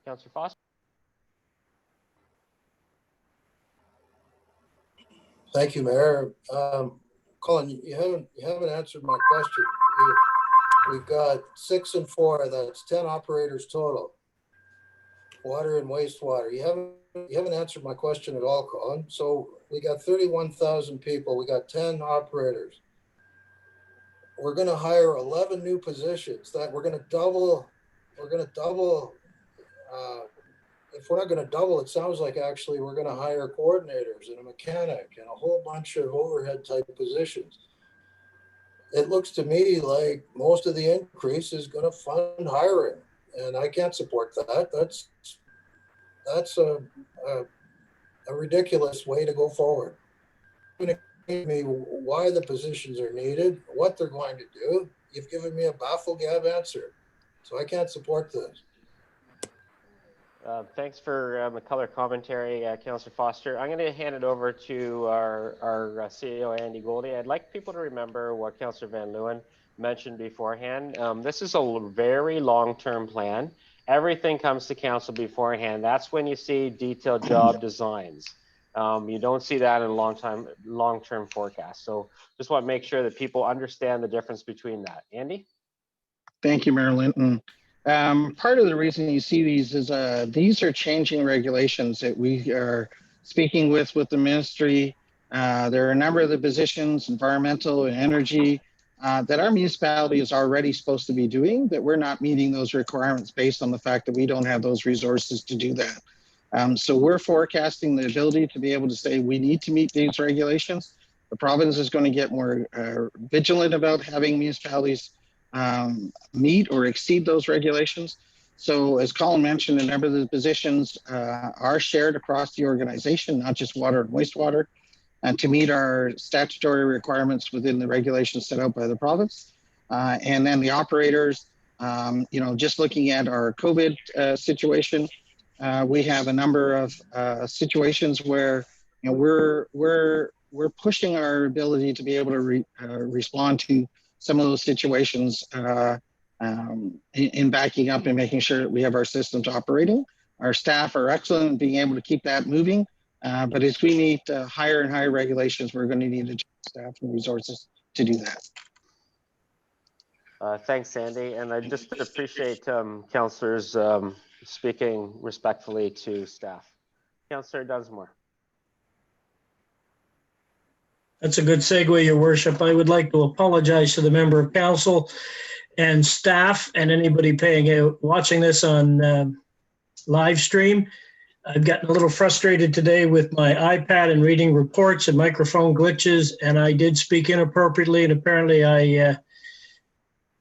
Councillor Foster? Thank you, Mayor. Colin, you haven't answered my question. We've got 6 and 4, that's 10 operators total. Water and wastewater. You haven't answered my question at all, Colin. So we got 31,000 people. We got 10 operators. We're going to hire 11 new positions. That we're going to double. If we're not going to double, it sounds like actually we're going to hire coordinators and a mechanic and a whole bunch of overhead type positions. It looks to me like most of the increase is going to fund hiring, and I can't support that. That's a ridiculous way to go forward. You're going to give me why the positions are needed, what they're going to do. You've given me a baffle-gab answer, so I can't support this. Thanks for the color commentary, Councillor Foster. I'm going to hand it over to our CEO, Andy Goldie. I'd like people to remember what Councillor Van Leeuwen mentioned beforehand. This is a very long-term plan. Everything comes to council beforehand. That's when you see detailed job designs. You don't see that in long-term forecasts. So just want to make sure that people understand the difference between that. Andy? Thank you, Mayor Linton. Part of the reason you see these is these are changing regulations that we are speaking with the ministry. There are a number of the positions, environmental and energy, that our municipality is already supposed to be doing, that we're not meeting those requirements based on the fact that we don't have those resources to do that. So we're forecasting the ability to be able to say we need to meet these regulations. The province is going to get more vigilant about having municipalities meet or exceed those regulations. So as Colin mentioned, a number of the positions are shared across the organization, not just water and wastewater, and to meet our statutory requirements within the regulations set out by the province. And then the operators, just looking at our COVID situation, we have a number of situations where we're pushing our ability to be able to respond to some of those situations in backing up and making sure that we have our systems operating. Our staff are excellent in being able to keep that moving. But as we meet higher and higher regulations, we're going to need staff and resources to do that. Thanks, Sandy. And I just appreciate councillors speaking respectfully to staff. Councillor Dunsmore. That's a good segue, Your Worship. I would like to apologize to the member of council and staff and anybody watching this on live stream. I've gotten a little frustrated today with my iPad and reading reports and microphone glitches, and I did speak inappropriately, and apparently I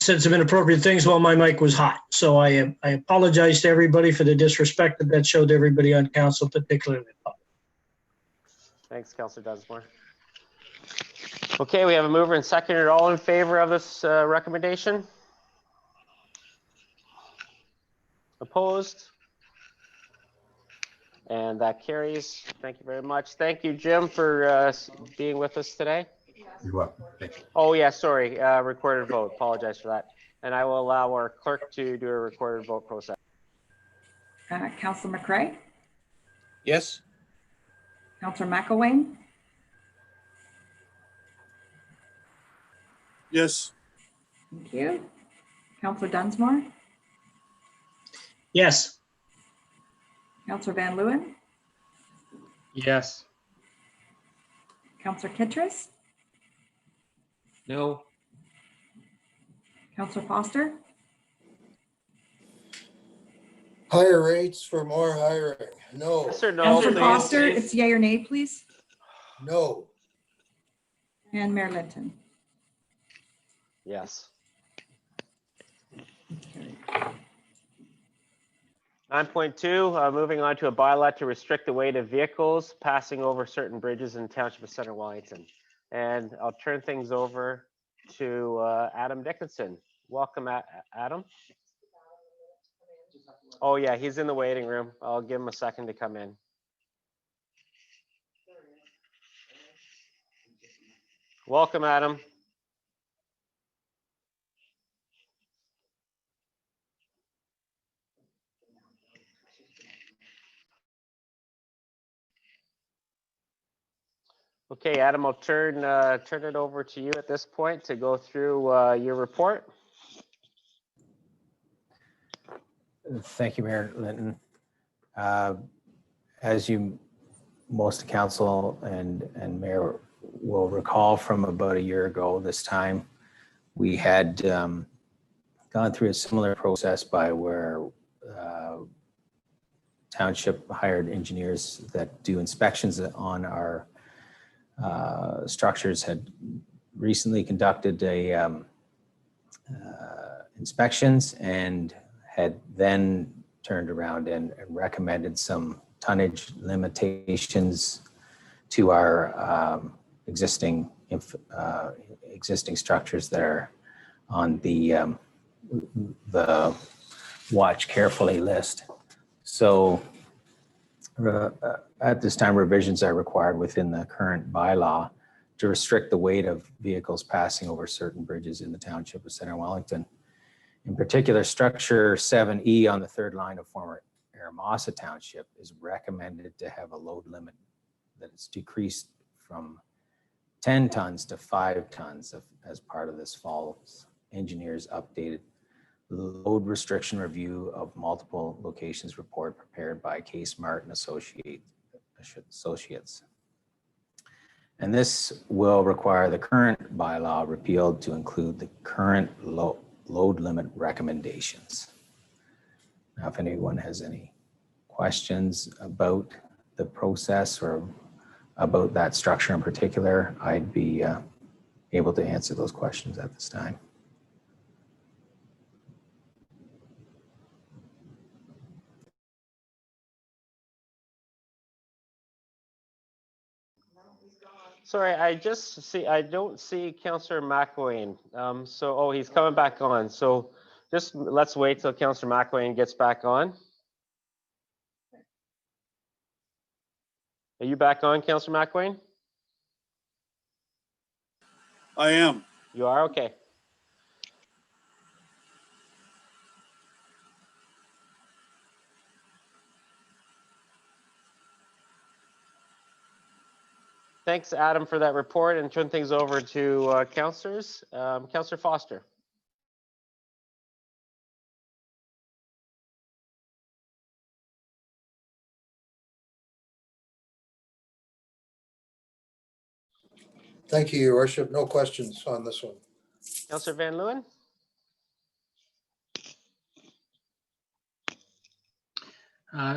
said some inappropriate things while my mic was hot. So I apologize to everybody for the disrespect that showed everybody on council, particularly the public. Thanks, Councillor Dunsmore. Okay, we have a mover and seconder. All in favor of this recommendation? Opposed? And that carries. Thank you very much. Thank you, Jim, for being with us today. You're welcome. Thank you. Oh, yeah, sorry. Recorded vote. Apologize for that. And I will allow our clerk to do a recorded vote process. Councillor McCray? Yes. Councillor McElwain? Yes. Thank you. Councillor Dunsmore? Yes. Councillor Van Leeuwen? Yes. Councillor Kittredge? No. Councillor Foster? Higher rates for more hiring. No. Yes or no, Councillor please? Foster, it's yay or nay, please. No. And Mayor Linton. Yes. 9.2, moving on to a bylaw to restrict the weight of vehicles passing over certain bridges in the Township of Centre Wellington. And I'll turn things over to Adam Dickieson. Welcome, Adam. Oh yeah, he's in the waiting room. I'll give him a second to come in. Welcome, Adam. Okay, Adam, I'll turn it over to you at this point to go through your report. Thank you, Mayor Linton. As most council and mayor will recall from about a year ago this time, we had gone through a similar process by where township hired engineers that do inspections on our structures had recently conducted inspections and had then turned around and recommended some tonnage limitations to our existing structures that are on the watch carefully list. So at this time, revisions are required within the current bylaw to restrict the weight of vehicles passing over certain bridges in the Township of Centre Wellington. In particular, structure 7E on the third line of former Aramasa Township is recommended to have a load limit that is decreased from 10 tons to 5 tons as part of this fall's engineers updated load restriction review of multiple locations report prepared by Case Martin Associates. And this will require the current bylaw repealed to include the current load limit recommendations. Now, if anyone has any questions about the process or about that structure in particular, I'd be able to answer those questions at this time. Sorry, I don't see Councillor McElwain. Oh, he's coming back on. So just let's wait till Councillor McElwain gets back on. Are you back on, Councillor McElwain? I am. You are? Okay. Thanks, Adam, for that report, and turn things over to councillors. Councillor Foster. Thank you, Your Worship. No questions on this one. Councillor Van Leeuwen.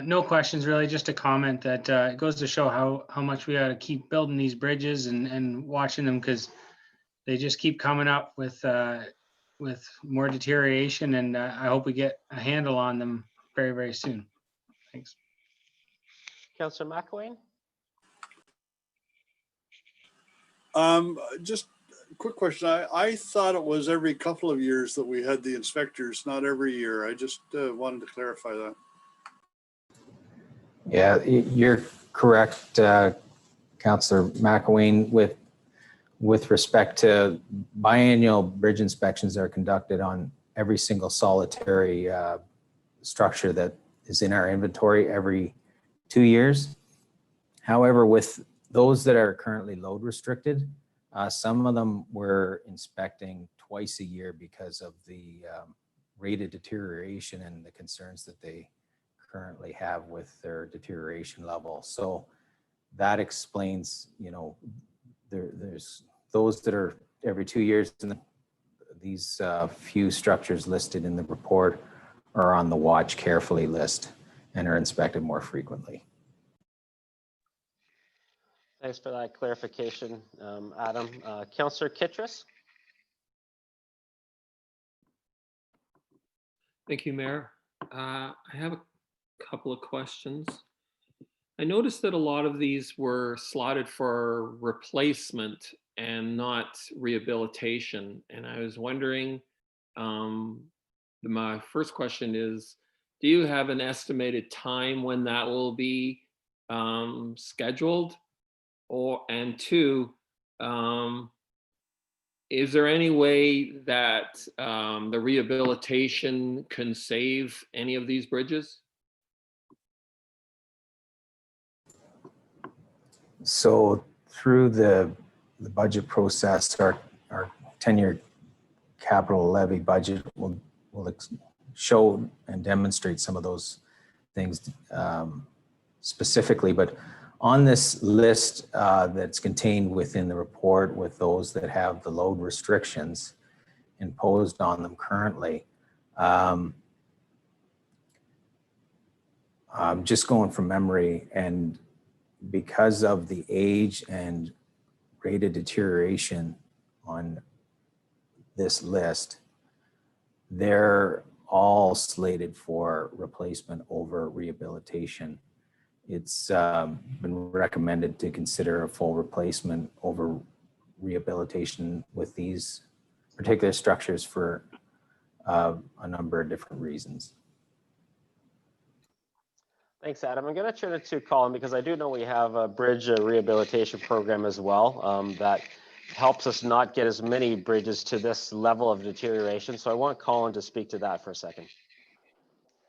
No questions, really. Just a comment that it goes to show how much we got to keep building these bridges and watching them, because they just keep coming up with more deterioration, and I hope we get a handle on them very, very soon. Thanks. Councillor McElwain. Just a quick question. I thought it was every couple of years that we had the inspectors, not every year. I just wanted to clarify that. Yeah, you're correct, Councillor McElwain. With respect to biannual bridge inspections that are conducted on every single solitary structure that is in our inventory every 2 years. However, with those that are currently load restricted, some of them we're inspecting twice a year because of the rate of deterioration and the concerns that they currently have with their deterioration level. So that explains, there's those that are every 2 years, and these few structures listed in the report are on the watch carefully list and are inspected more frequently. Thanks for that clarification, Adam. Councillor Kittredge. Thank you, Mayor. I have a couple of questions. I noticed that a lot of these were slotted for replacement and not rehabilitation. And I was wondering, my first question is, do you have an estimated time when that will be scheduled? And two, is there any way that the rehabilitation can save any of these bridges? So through the budget process, our 10-year capital levy budget will show and demonstrate some of those things specifically. But on this list that's contained within the report with those that have the load restrictions imposed on them currently, I'm just going from memory, and because of the age and rate of deterioration on this list, they're all slated for replacement over rehabilitation. It's been recommended to consider a full replacement over rehabilitation with these particular structures for a number of different reasons. Thanks, Adam. I'm going to turn it to Colin because I do know we have a bridge rehabilitation program as well that helps us not get as many bridges to this level of deterioration. So I want Colin to speak to that for a second.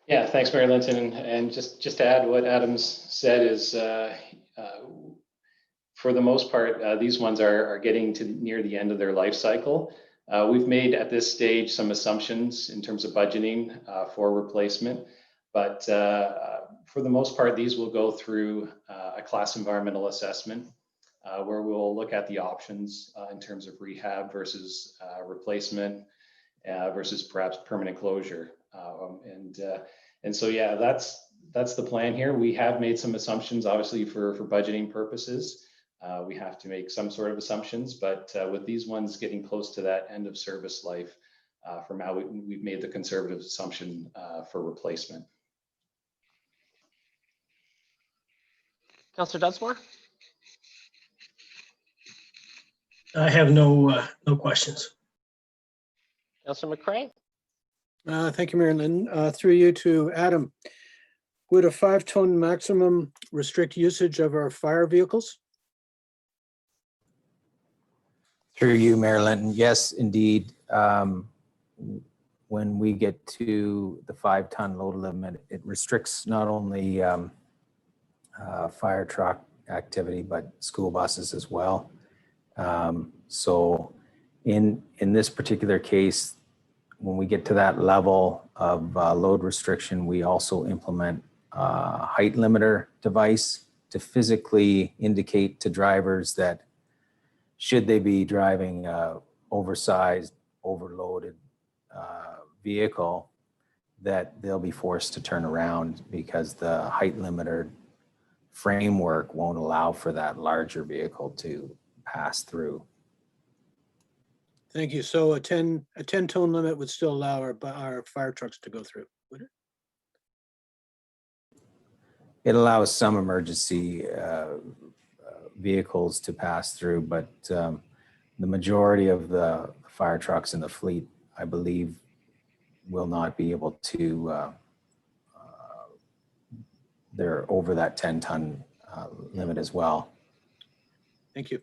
Yeah, thanks, Mayor Linton. And just to add what Adam's said is, for the most part, these ones are getting to near the end of their life cycle. We've made at this stage some assumptions in terms of budgeting for replacement, but for the most part, these will go through a class environmental assessment where we'll look at the options in terms of rehab versus replacement versus perhaps permanent closure. And so, yeah, that's the plan here. We have made some assumptions, obviously, for budgeting purposes. We have to make some sort of assumptions, but with these ones getting close to that end of service life, for now, we've made the conservative assumption for replacement. Councillor Dunsmore? I have no questions. Councillor McCray? Thank you, Mary Lynn. Through you to Adam. Would a 5-ton maximum restrict usage of our fire vehicles? Through you, Mayor Linton. Yes, indeed. When we get to the 5-ton load limit, it restricts not only fire truck activity, but school buses as well. So in this particular case, when we get to that level of load restriction, we also implement a height limiter device to physically indicate to drivers that should they be driving a oversized, overloaded vehicle, that they'll be forced to turn around because the height limiter framework won't allow for that larger vehicle to pass through. Thank you. So a 10-ton limit would still allow our fire trucks to go through, would it? It allows some emergency vehicles to pass through, but the majority of the fire trucks in the fleet, I believe, will not be able to, they're over that 10-ton limit as well. Thank you.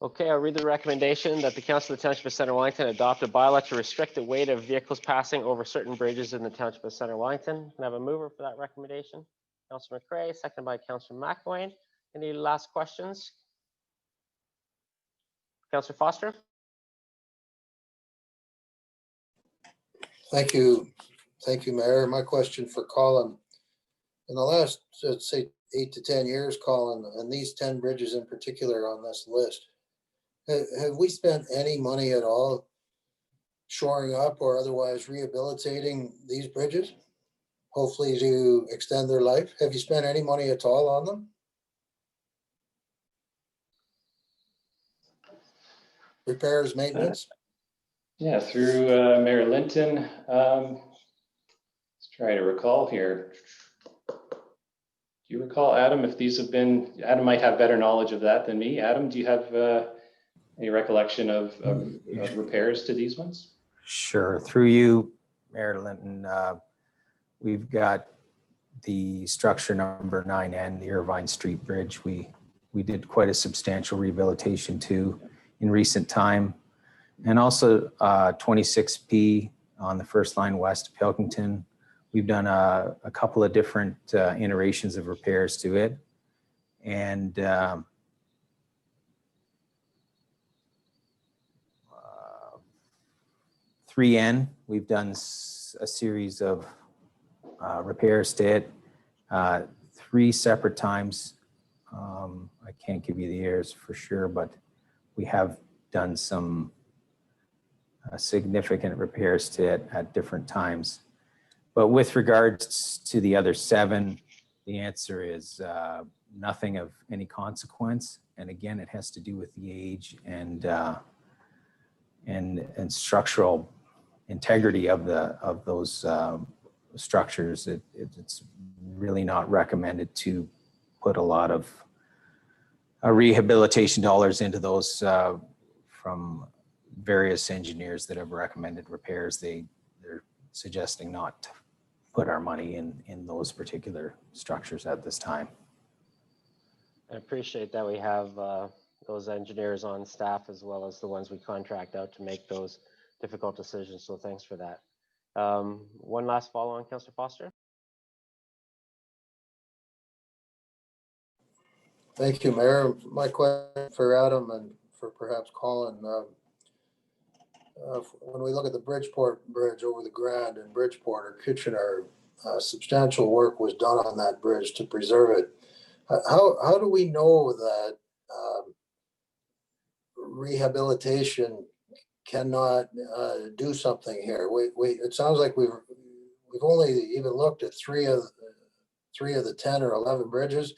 Okay, I'll read the recommendation that the Council of the Township of Centre Wellington adopt a bylaw to restrict the weight of vehicles passing over certain bridges in the Township of Centre Wellington. Can I have a mover for that recommendation? Councillor McCray, seconded by Councillor McElwain. Any last questions? Councillor Foster? Thank you. Thank you, Mayor. My question for Colin. In the last, let's say, 8 to 10 years, Colin, and these 10 bridges in particular on this list, have we spent any money at all shoring up or otherwise rehabilitating these bridges? Hopefully to extend their life. Have you spent any money at all on them? Repairs, maintenance? Yeah, through Mayor Linton. Let's try to recall here. Do you recall, Adam, if these have been, Adam might have better knowledge of that than me. Adam, do you have any recollection of repairs to these ones? Sure. Through you, Mayor Linton, we've got the structure number 9N, the Irvine Street Bridge. We did quite a substantial rehabilitation too in recent time. And also 26P on the first line west of Pilkington. We've done a couple of different iterations of repairs to it. And 3N, we've done a series of repairs to it 3 separate times. I can't give you the years for sure, but we have done some significant repairs to it at different times. But with regards to the other 7, the answer is nothing of any consequence. And again, it has to do with the age and structural integrity of those structures. It's really not recommended to put a lot of rehabilitation dollars into those from various engineers that have recommended repairs. They're suggesting not to put our money in those particular structures at this time. I appreciate that we have those engineers on staff as well as the ones we contract out to make those difficult decisions. So thanks for that. One last follow on, Councillor Foster. Thank you, Mayor. My question for Adam and for perhaps Colin. When we look at the Bridgeport Bridge over the Grand in Bridgeport or Kitchener, substantial work was done on that bridge to preserve it. How do we know that rehabilitation cannot do something here? It sounds like we've only even looked at three of the 10 or 11 bridges.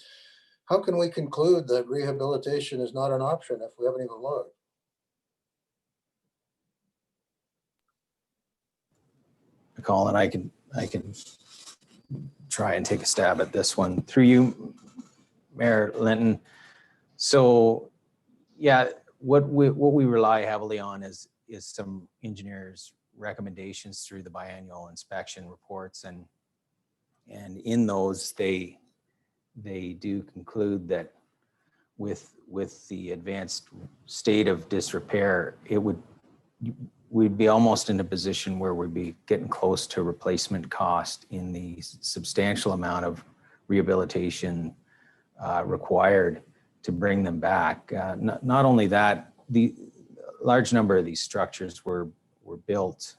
How can we conclude that rehabilitation is not an option if we haven't even looked? Colin, I can try and take a stab at this one through you, Mayor Linton. So, yeah, what we rely heavily on is some engineers' recommendations through the biannual inspection reports, and in those they do conclude that with the advanced state of disrepair, we'd be almost in a position where we'd be getting close to replacement cost in the substantial amount of rehabilitation required to bring them back. Not only that, the large number of these structures were built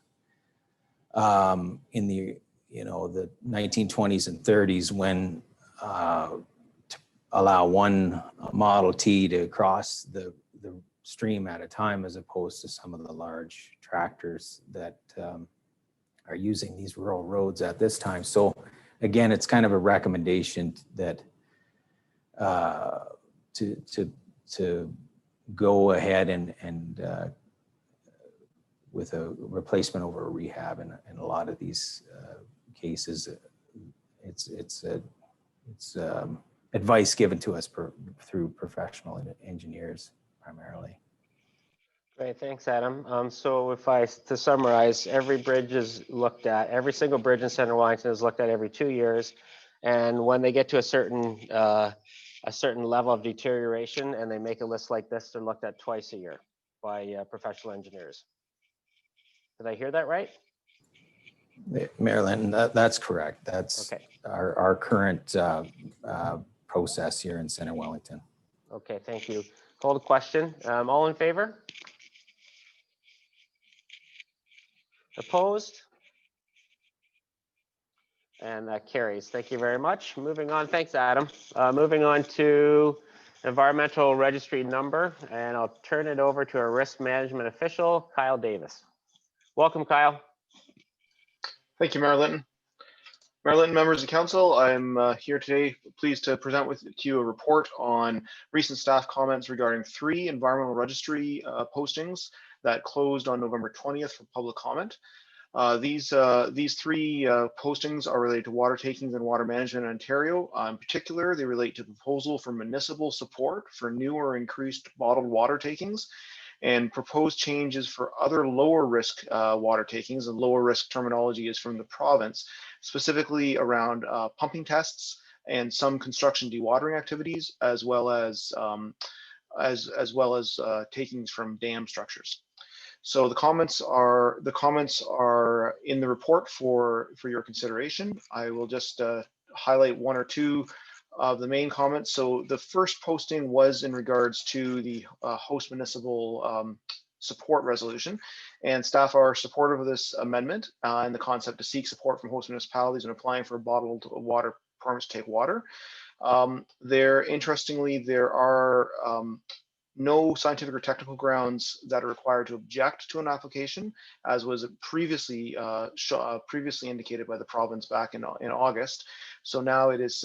in the the 1920s and 30s when to allow one Model T to cross the stream at a time, as opposed to some of the large tractors that are using these rural roads at this time. So again, it's kind of a recommendation that to go ahead and with a replacement over a rehab in a lot of these cases. It's advice given to us through professional engineers primarily. Great, thanks, Adam. So to summarize, every bridge is looked at, every single bridge in Centre Wellington is looked at every 2 years. And when they get to a certain level of deterioration and they make a list like this, they're looked at twice a year by professional engineers. Did I hear that right? Mayor Linton, that's correct. That's okay. Our current process here in Centre Wellington. Okay, thank you. Call the question. All in favor? Opposed? And that carries. Thank you very much. Moving on. Thanks, Adam. Moving on to environmental registry number, and I'll turn it over to our risk management official, Kyle Davis. Welcome, Kyle. Thank you, Mayor Linton. Mayor Linton, members of council, I'm here today pleased to present to you a report on recent staff comments regarding 3 environmental registry postings that closed on November 20th for public comment. These 3 postings are related to water takings and water management in Ontario. In particular, they relate to the proposal for municipal support for new or increased bottled water takings and proposed changes for other lower risk water takings. And lower risk terminology is from the province, specifically around pumping tests and some construction dewatering activities, as well as takings from dam structures. So the comments are in the report for your consideration. I will just highlight 1 or 2 of the main comments. So the first posting was in regards to the host municipal support resolution, and staff are supportive of this amendment and the concept to seek support from host municipalities in applying for bottled water permits to take water. Interestingly, there are no scientific or technical grounds that are required to object to an application, as was previously indicated by the province back in August. So now it is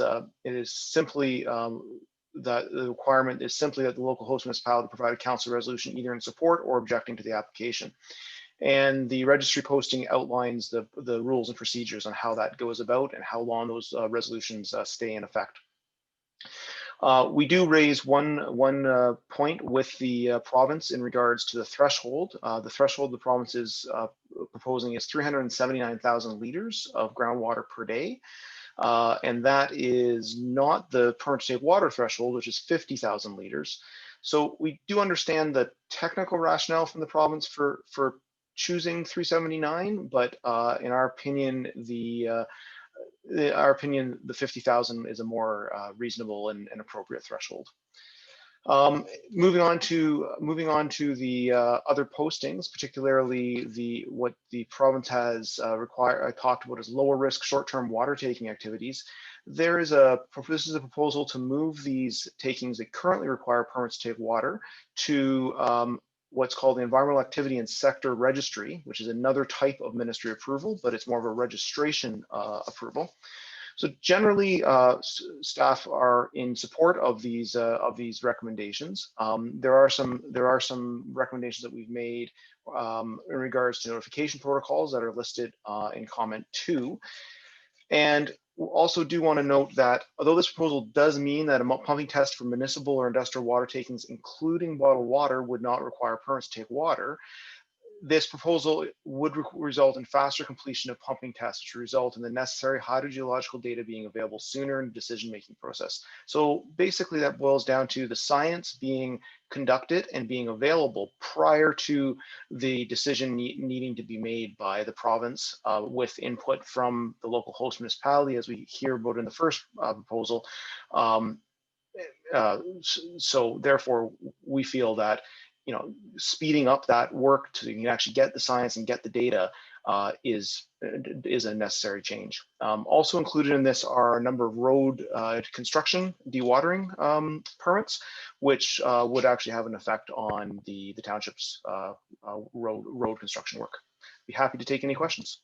simply that the requirement is simply that the local host municipality provide a council resolution either in support or objecting to the application. And the registry posting outlines the rules and procedures on how that goes about and how long those resolutions stay in effect. We do raise one point with the province in regards to the threshold. The threshold the province is proposing is 379,000 liters of groundwater per day. And that is not the permit to take water threshold, which is 50,000 liters. So we do understand the technical rationale from the province for choosing 379, but in our opinion, our opinion, the 50,000 is a more reasonable and appropriate threshold. Moving on to the other postings, particularly what the province has talked about as lower risk short-term water taking activities. This is a proposal to move these takings that currently require permits to take water to what's called the Environmental Activity and Sector Registry, which is another type of ministry approval, but it's more of a registration approval. So generally, staff are in support of these recommendations. There are some recommendations that we've made in regards to notification protocols that are listed in comment 2. And we also do want to note that although this proposal does mean that a pumping test for municipal or industrial water takings, including bottled water, would not require permits to take water, this proposal would result in faster completion of pumping tests, which would result in the necessary hydrogeological data being available sooner in the decision-making process. So basically that boils down to the science being conducted and being available prior to the decision needing to be made by the province with input from the local host municipality, as we hear about in the first proposal. So therefore, we feel that speeding up that work to you can actually get the science and get the data is a necessary change. Also included in this are a number of road construction dewatering permits, which would actually have an effect on the township's road construction work. Be happy to take any questions.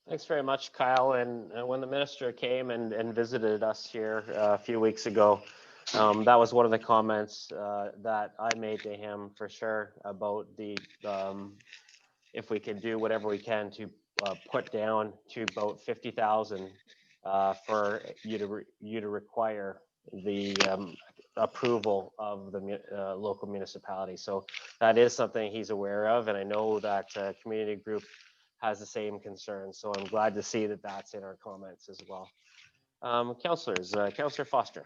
Thanks very much, Kyle. And when the minister came and visited us here a few weeks ago, that was one of the comments that I made to him for sure about the if we can do whatever we can to put down to about 50,000 for you to require the approval of the local municipality. So that is something he's aware of, and I know that community group has the same concern. So I'm glad to see that that's in our comments as well. Councillors, Councillor Foster.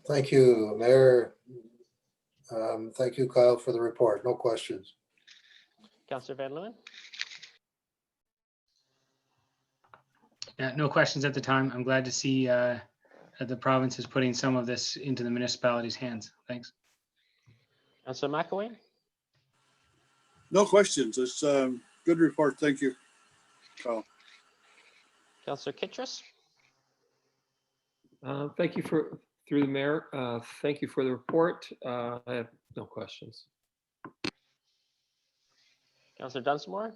Thank you, Mayor. Thank you, Kyle, for the report. No questions. Councillor Van Leeuwen. Yeah, no questions at the time. I'm glad to see that the province is putting some of this into the municipality's hands. Thanks. Councillor McElwain. No questions. It's a good report. Thank you, Kyle. Councillor Kittrus. Thank you through the mayor. Thank you for the report. I have no questions. Councillor Dunsmore.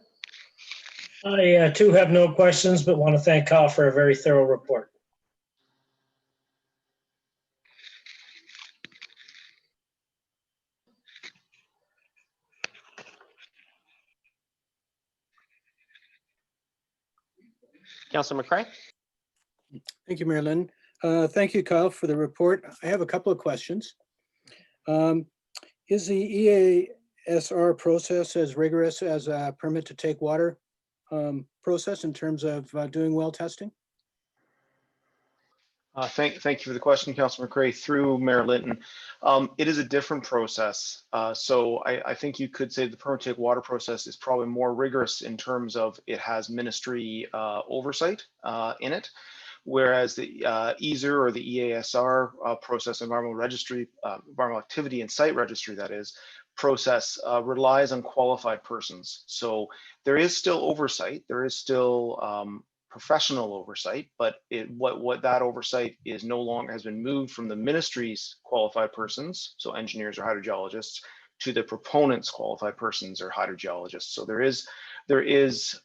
I too have no questions, but want to thank Kyle for a very thorough report. Councillor McCray. Thank you, Mayor Lynn. Thank you, Kyle, for the report. I have a couple of questions. Is the EASR process as rigorous as a permit to take water process in terms of doing well testing? Thank you for the question, Councillor McCray. Through Mayor Linton, it is a different process. So I think you could say the permit to take water process is probably more rigorous in terms of it has ministry oversight in it, whereas the EASR or the EASR process, environmental registry, environmental activity and site registry, that is, process relies on qualified persons. So there is still oversight. There is still professional oversight, but what that oversight is no longer has been moved from the ministry's qualified persons, so engineers or hydrogeologists, to the proponent's qualified persons or hydrogeologists. So there is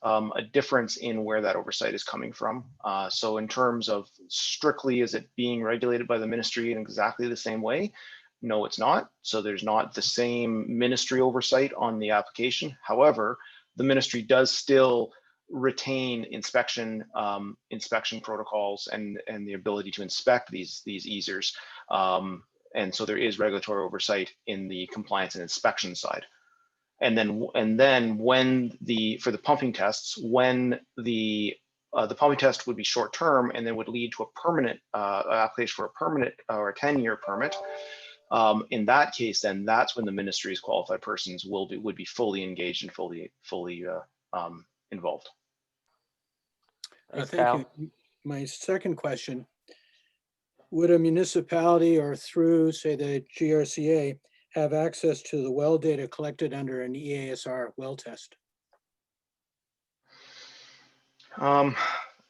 a difference in where that oversight is coming from. So in terms of strictly, is it being regulated by the ministry in exactly the same way? No, it's not. So there's not the same ministry oversight on the application. However, the ministry does still retain inspection protocols and the ability to inspect these EASRs. And so there is regulatory oversight in the compliance and inspection side. And then when for the pumping tests, when the pumping test would be short term and then would lead to a permanent application for a permanent or a 10-year permit, In that case, then that's when the ministry's qualified persons would be fully engaged and fully involved. Thanks, Thank Kyle. you. My second question, would a municipality or through, say, the GRCA have access to the well data collected under an EASR well test?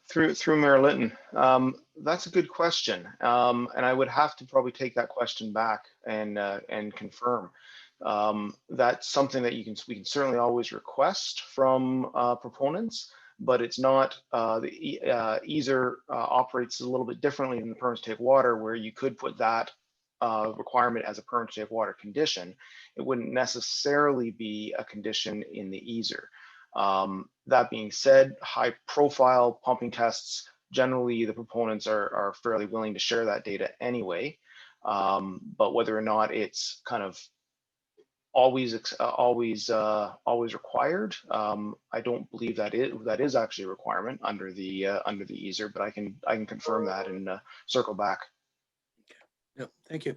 Through Mayor Linton, that's a good question, and I would have to probably take that question back and confirm. That's something that we can certainly always request from proponents, but it's not, the EASR operates a little bit differently than the permit to take water, where you could put that requirement as a permit to take water condition. It wouldn't necessarily be a condition in the EASR. That being said, high profile pumping tests, generally the proponents are fairly willing to share that data anyway. But whether or not it's kind of always required, I don't believe that is actually a requirement under the EASR, but I can confirm that and circle back. No, thank you.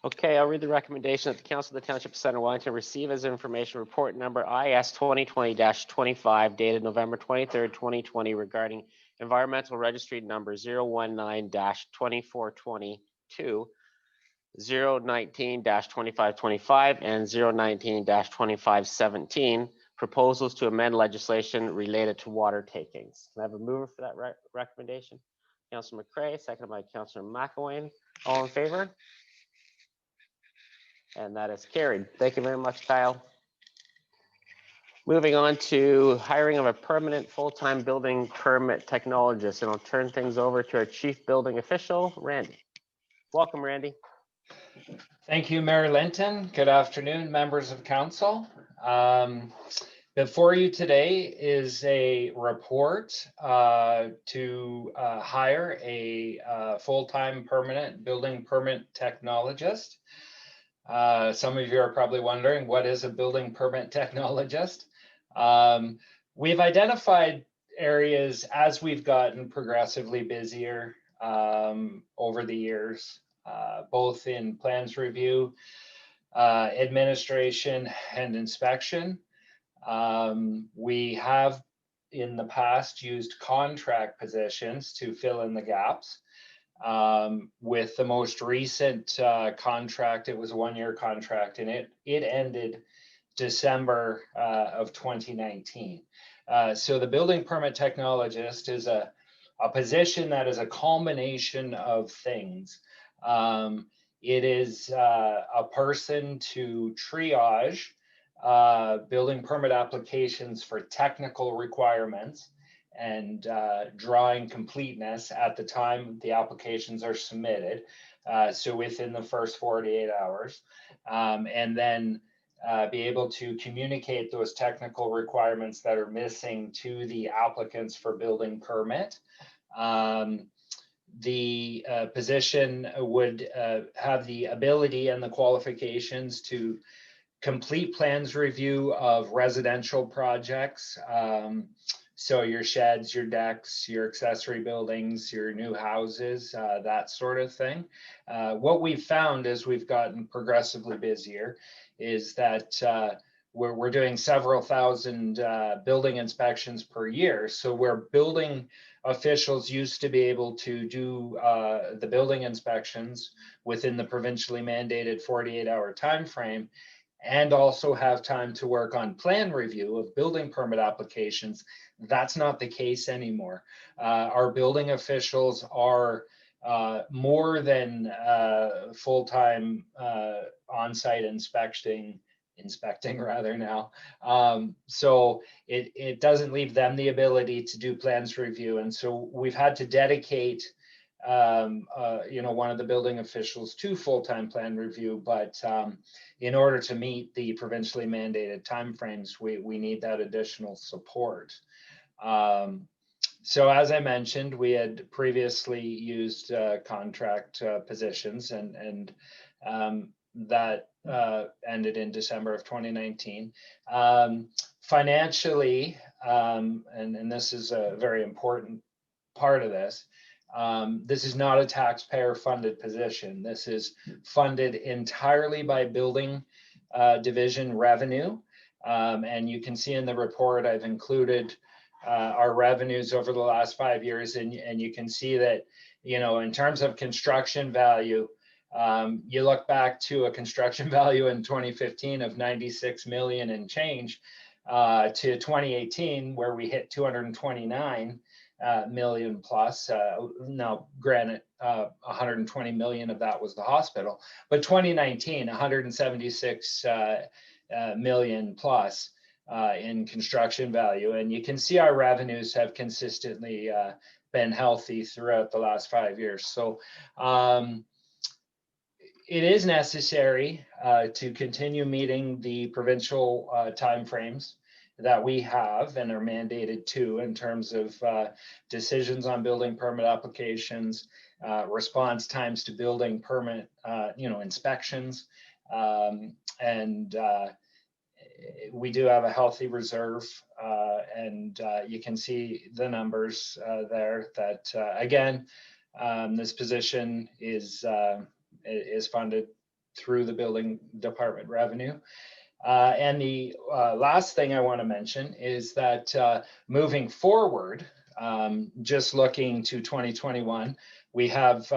Okay, I'll read the recommendation that the Council of the Township of Centre Wellington receive as information report number IS 2020-25 dated November 23rd, 2020 regarding environmental registry number 019-2422, 019-2525, and 019-2517 proposals to amend legislation related to water takings. Can I have a mover for that recommendation? Councillor McCray, seconded by Councillor McElwain. All in favor? And that is carried. Thank you very much, Kyle. Moving on to hiring of a permanent full-time building permit technologist, and I'll turn things over to our chief building official, Randy. Welcome, Randy. Thank you, Mayor Linton. Good afternoon, members of council. Before you today is a report to hire a full-time permanent building permit technologist. Some of you are probably wondering, what is a building permit technologist? We've identified areas as we've gotten progressively busier over the years, both in plans review, administration, and inspection. We have in the past used contract positions to fill in the gaps. With the most recent contract, it was a one-year contract, and it ended December of 2019. So the building permit technologist is a position that is a culmination of things. It is a person to triage building permit applications for technical requirements and drawing completeness at the time the applications are submitted, so within the first 48 hours, and then be able to communicate those technical requirements that are missing to the applicants for building permit. The position would have the ability and the qualifications to complete plans review of residential projects. So your sheds, your decks, your accessory buildings, your new houses, that sort of thing. What we've found as we've gotten progressively busier is that we're doing several thousand building inspections per year. So where building officials used to be able to do the building inspections within the provincially mandated 48-hour time frame, and also have time to work on plan review of building permit applications, that's not the case anymore. Our building officials are more than full-time on-site inspecting rather now. So it doesn't leave them the ability to do plans review. And so we've had to dedicate one of the building officials to full-time plan review, but in order to meet the provincially mandated timeframes, we need that additional support. So as I mentioned, we had previously used contract positions, and that ended in December of 2019. Financially, and this is a very important part of this, This is not a taxpayer funded position. This is funded entirely by building division revenue. And you can see in the report, I've included our revenues over the last 5 years. And you can see that, you know, in terms of construction value, you look back to a construction value in 2015 of 96 million and change to 2018, where we hit 229 million plus. Now, granted, 120 million of that was the hospital, but 2019, 176 million plus in construction value. And you can see our revenues have consistently been healthy throughout the last 5 years. So it is necessary to continue meeting the provincial timeframes that we have and are mandated to in terms of decisions on building permit applications, response times to building permit, inspections, and we do have a healthy reserve, and you can see the numbers there that, again, this position is funded through the building department revenue. And the last thing I want to mention is that moving forward, just looking to 2021, we have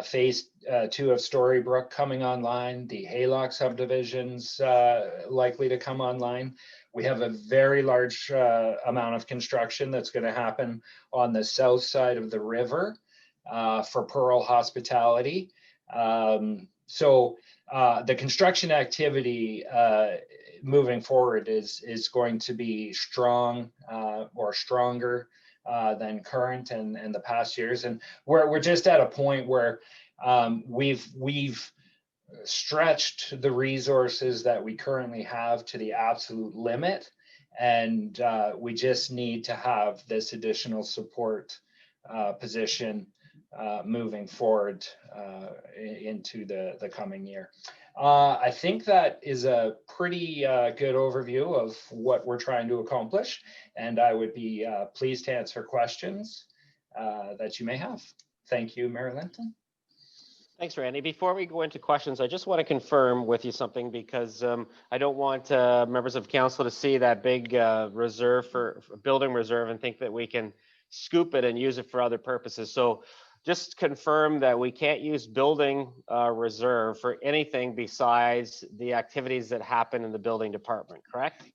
phase 2 of Storybrook coming online, the Haylock subdivisions likely to come online. We have a very large amount of construction that's going to happen on the south side of the river for Pearl Hospitality. So the construction activity moving forward is going to be strong or stronger than current and the past years. And we're just at a point where we've stretched the resources that we currently have to the absolute limit. And we just need to have this additional support position moving forward into the coming year. I think that is a pretty good overview of what we're trying to accomplish, and I would be pleased to answer questions that you may have. Thank you, Mayor Linton. Thanks, Randy. Before we go into questions, I just want to confirm with you something, because I don't want members of council to see that big reserve for building reserve and think that we can scoop it and use it for other purposes. So just confirm that we can't use building reserve for anything besides the activities that happen in the building department, correct?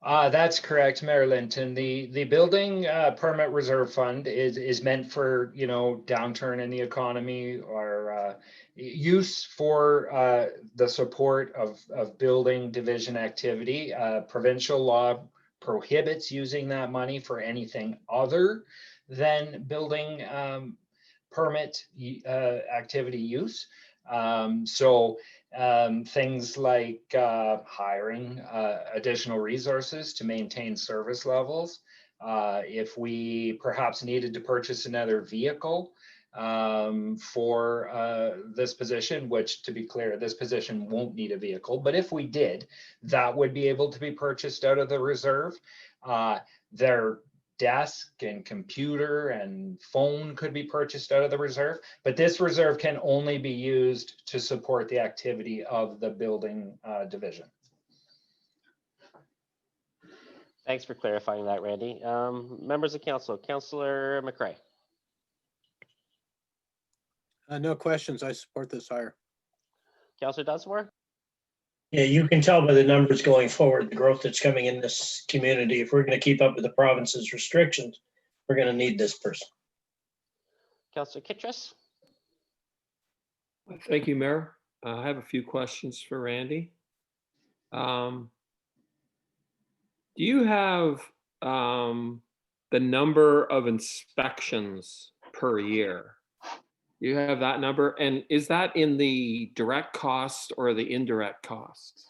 That's correct, Mayor Linton. The building permit reserve fund is meant for, downturn in the economy or use for the support of building division activity. Provincial law prohibits using that money for anything other than building permit activity use. So things like hiring additional resources to maintain service levels. If we perhaps needed to purchase another vehicle for this position, which, to be clear, this position won't need a vehicle, but if we did, that would be able to be purchased out of the reserve. Their desk and computer and phone could be purchased out of the reserve, but this reserve can only be used to support the activity of the building division. Thanks for clarifying that, Randy. Members of council, Councillor McRae. No questions. I support this hire. Councillor Dunsmore. Yeah, you can tell by the numbers going forward, the growth that's coming in this community. If we're going to keep up with the province's restrictions, we're going to need this person. Councillor Kittrus. Thank you, Mayor. I have a few questions for Randy. Do you have the number of inspections per year? You have that number, and is that in the direct cost or the indirect costs?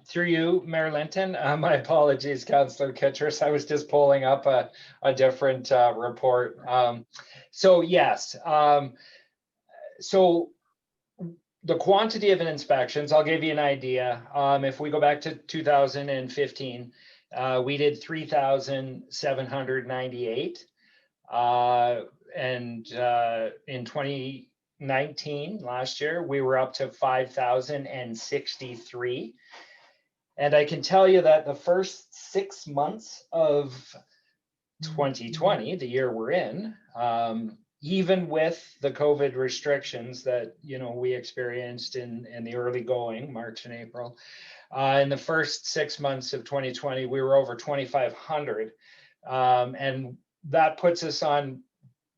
Through you, Mayor Linton. My apologies, Councillor Kittrus. I was just pulling up a different report. So yes, so the quantity of inspections, I'll give you an idea. If we go back to 2015, we did 3,798. And in 2019, last year, we were up to 5,063. And I can tell you that the first 6 months of 2020, the year we're in, even with the COVID restrictions that we experienced in the early going, March and April, in the first 6 months of 2020, we were over 2,500, and that puts us on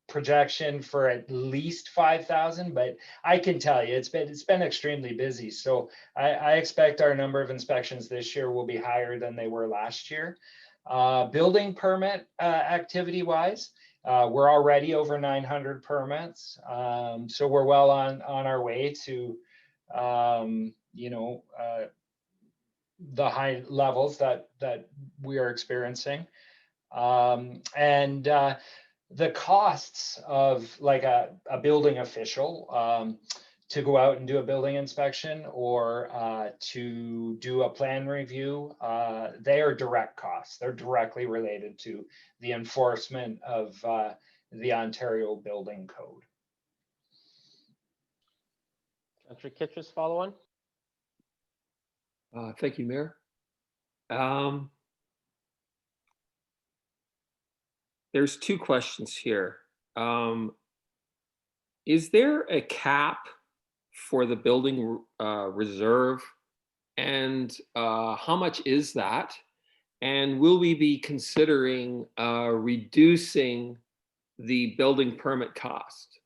projection for at least 5,000. But I can tell you, it's been extremely busy. So I expect our number of inspections this year will be higher than they were last year. Building permit activity wise, we're already over 900 permits. So we're well on our way to, the high levels that we are experiencing. And the costs of like a building official to go out and do a building inspection or to do a plan review, they are direct costs. They're directly related to the enforcement of the Ontario Building Code. Councillor Kitchus, follow on. Thank you, Mayor. There's two questions here. Is there a cap for the building reserve, and how much is that? And will we be considering reducing the building permit cost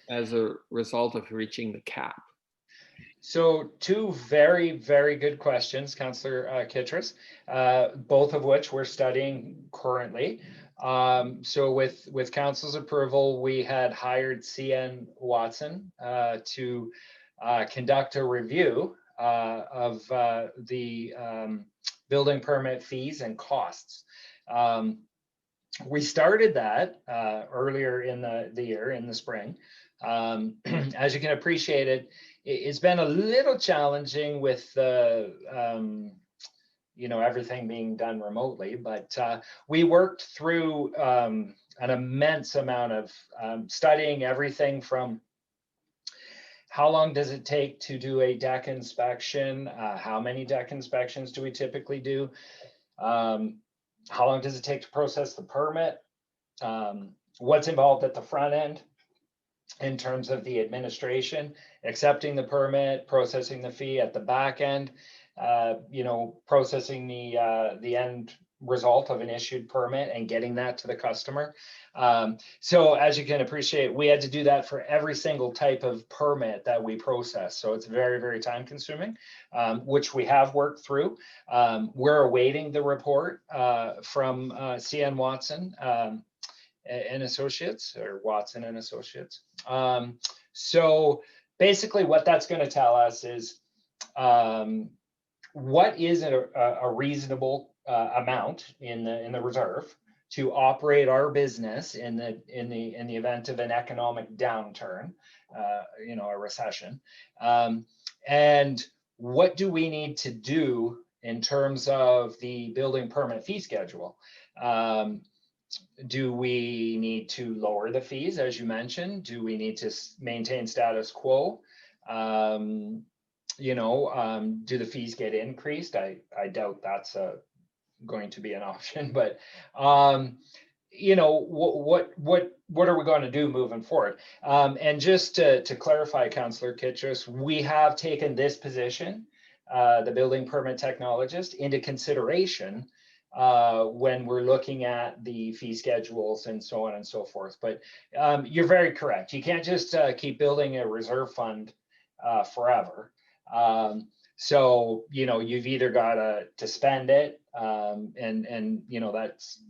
as a result of reaching the cap? So two very, very good questions, Councillor Kitchus, both of which we're studying currently. So with council's approval, we had hired CN Watson to conduct a review of the building permit fees and costs. We started that earlier in the year, in the spring. As you can appreciate, it's been a little challenging with everything being done remotely, but we worked through an immense amount of studying everything from how long does it take to do a deck inspection, how many deck inspections do we typically do, how long does it take to process the permit, what's involved at the front end in terms of the administration, accepting the permit, processing the fee at the back end, processing the end result of an issued permit and getting that to the customer. So as you can appreciate, we had to do that for every single type of permit that we process. So it's very, very time consuming, which we have worked through. We're awaiting the report from CN Watson and Associates, or Watson and Associates. So basically what that's going to tell us is what is a reasonable amount in the reserve to operate our business in the event of an economic downturn, a recession, and what do we need to do in terms of the building permit fee schedule? Do we need to lower the fees, as you mentioned? Do we need to maintain status quo? Do the fees get increased? I doubt that's going to be an option, but what are we going to do moving forward? And just to clarify, Councillor Kitchus, we have taken this position, the building permit technologist, into consideration when we're looking at the fee schedules and so on and so forth. But you're very correct. You can't just keep building a reserve fund forever. So, you've either got to spend it and that's,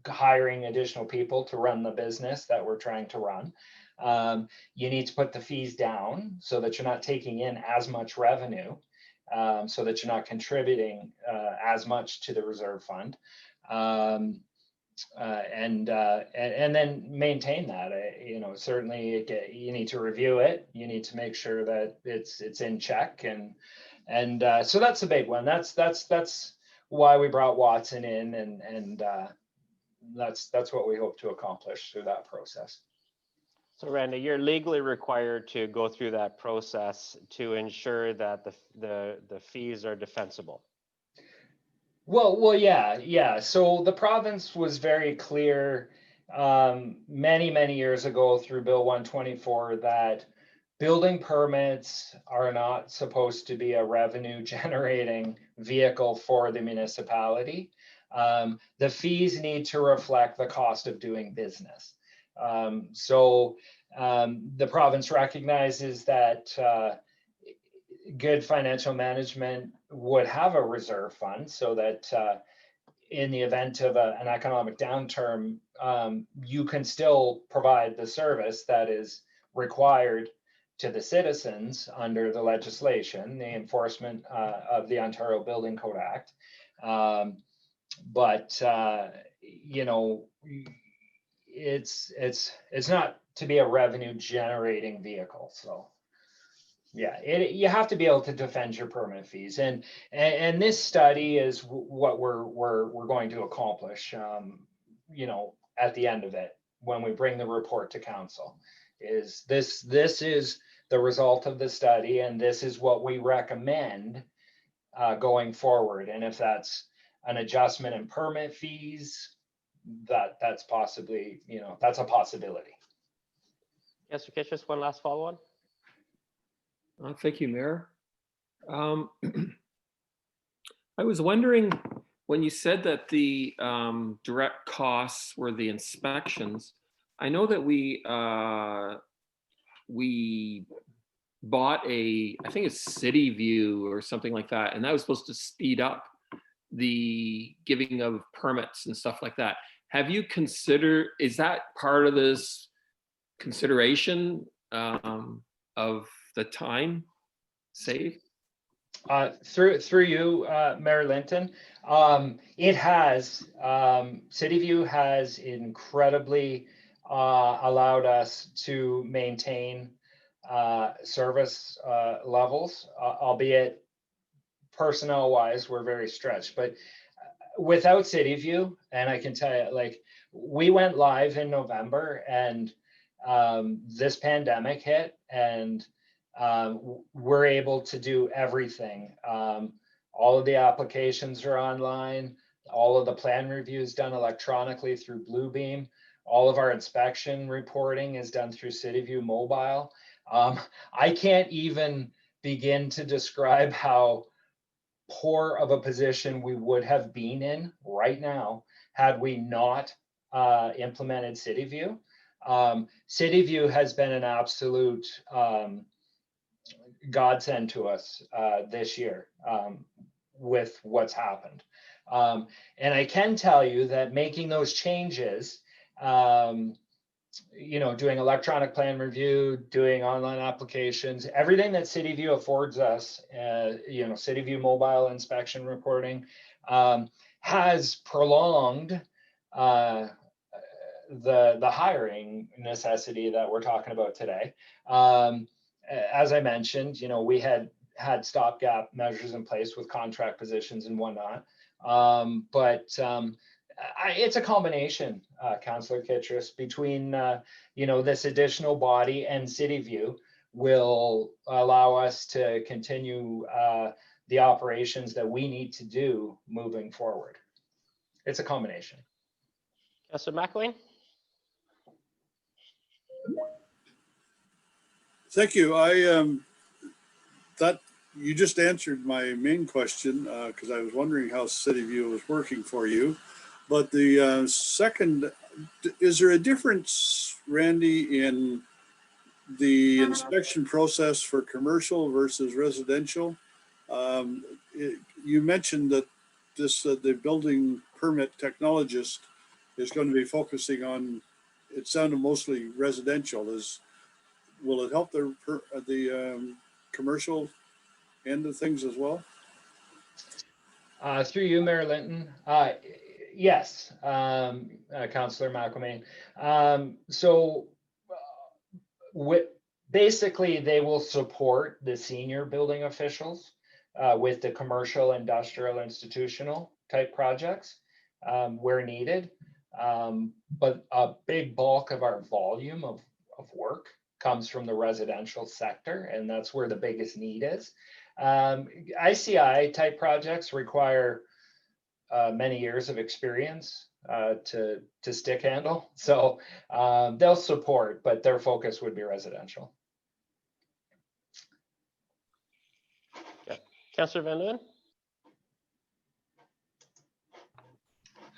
hiring additional people to run the business that we're trying to run. You need to put the fees down so that you're not taking in as much revenue, so that you're not contributing as much to the reserve fund. and then maintain that. You know, certainly you need to review it. You need to make sure that it's in check, and so that's a big one. That's why we brought Watson in, and that's what we hope to accomplish through that process. So Randy, you're legally required to go through that process to ensure that the fees are defensible. Well, yeah. So the province was very clear many years ago through Bill 124 that building permits are not supposed to be a revenue generating vehicle for the municipality. The fees need to reflect the cost of doing business. So the province recognizes that good financial management would have a reserve fund so that in the event of an economic downturn, you can still provide the service that is required to the citizens under the legislation, the enforcement of the Ontario Building Code Act. But you know, it's not to be a revenue generating vehicle. So yeah, you have to be able to defend your permit fees, and this study is what we're going to accomplish. You know, at the end of it, when we bring the report to council, is this is the result of the study, and this is what we recommend going forward. And if that's an adjustment in permit fees, that's possibly, you know, that's a possibility. Yes, okay, just one last follow-on. Thank you, Mayor. I was wondering, when you said that the direct costs were the inspections, I know that we bought I think it's City View or something like that, and that was supposed to speed up the giving of permits and stuff like that. Have you considered, is that part of this consideration of the time saved? Through you, Mayor Linton, it has, City View has incredibly allowed us to maintain service levels, albeit personnel wise, we're very stretched. But without City View, and I can tell you, like, we went live in November, and this pandemic hit, and we're able to do everything. All of the applications are online. All of the plan reviews done electronically through Bluebeam. All of our inspection reporting is done through City View Mobile. I can't even begin to describe how poor of a position we would have been in right now had we not implemented City View. City View has been an absolute godsend to us this year with what's happened. And I can tell you that making those changes, you know, doing electronic plan review, doing online applications, everything that City View affords us, you know, City View mobile inspection reporting, has prolonged the hiring necessity that we're talking about today. As I mentioned, you know, we had stopgap measures in place with contract positions and whatnot. It's a combination, Councillor Kittredge, between you know, this additional body and City View will allow us to continue the operations that we need to do moving forward. It's a combination. Councillor McElwain. Thank you. That you just answered my main question because I was wondering how City View was working for you. But the second, is there a difference, Randy, in the inspection process for commercial versus residential? You mentioned that the building permit technologist is going to be focusing on, it sounded mostly residential. Will it help the commercial end of things as well? Through you, Mayor Linton, Yes, Councillor McElmain. So basically, they will support the senior building officials with the commercial, industrial, institutional type projects where needed. But a big bulk of our volume of work comes from the residential sector, and that's where the biggest need is. ICI type projects require many years of experience to stick handle. So they'll support, but their focus would be residential. Yeah. Councillor Van Leeuwen?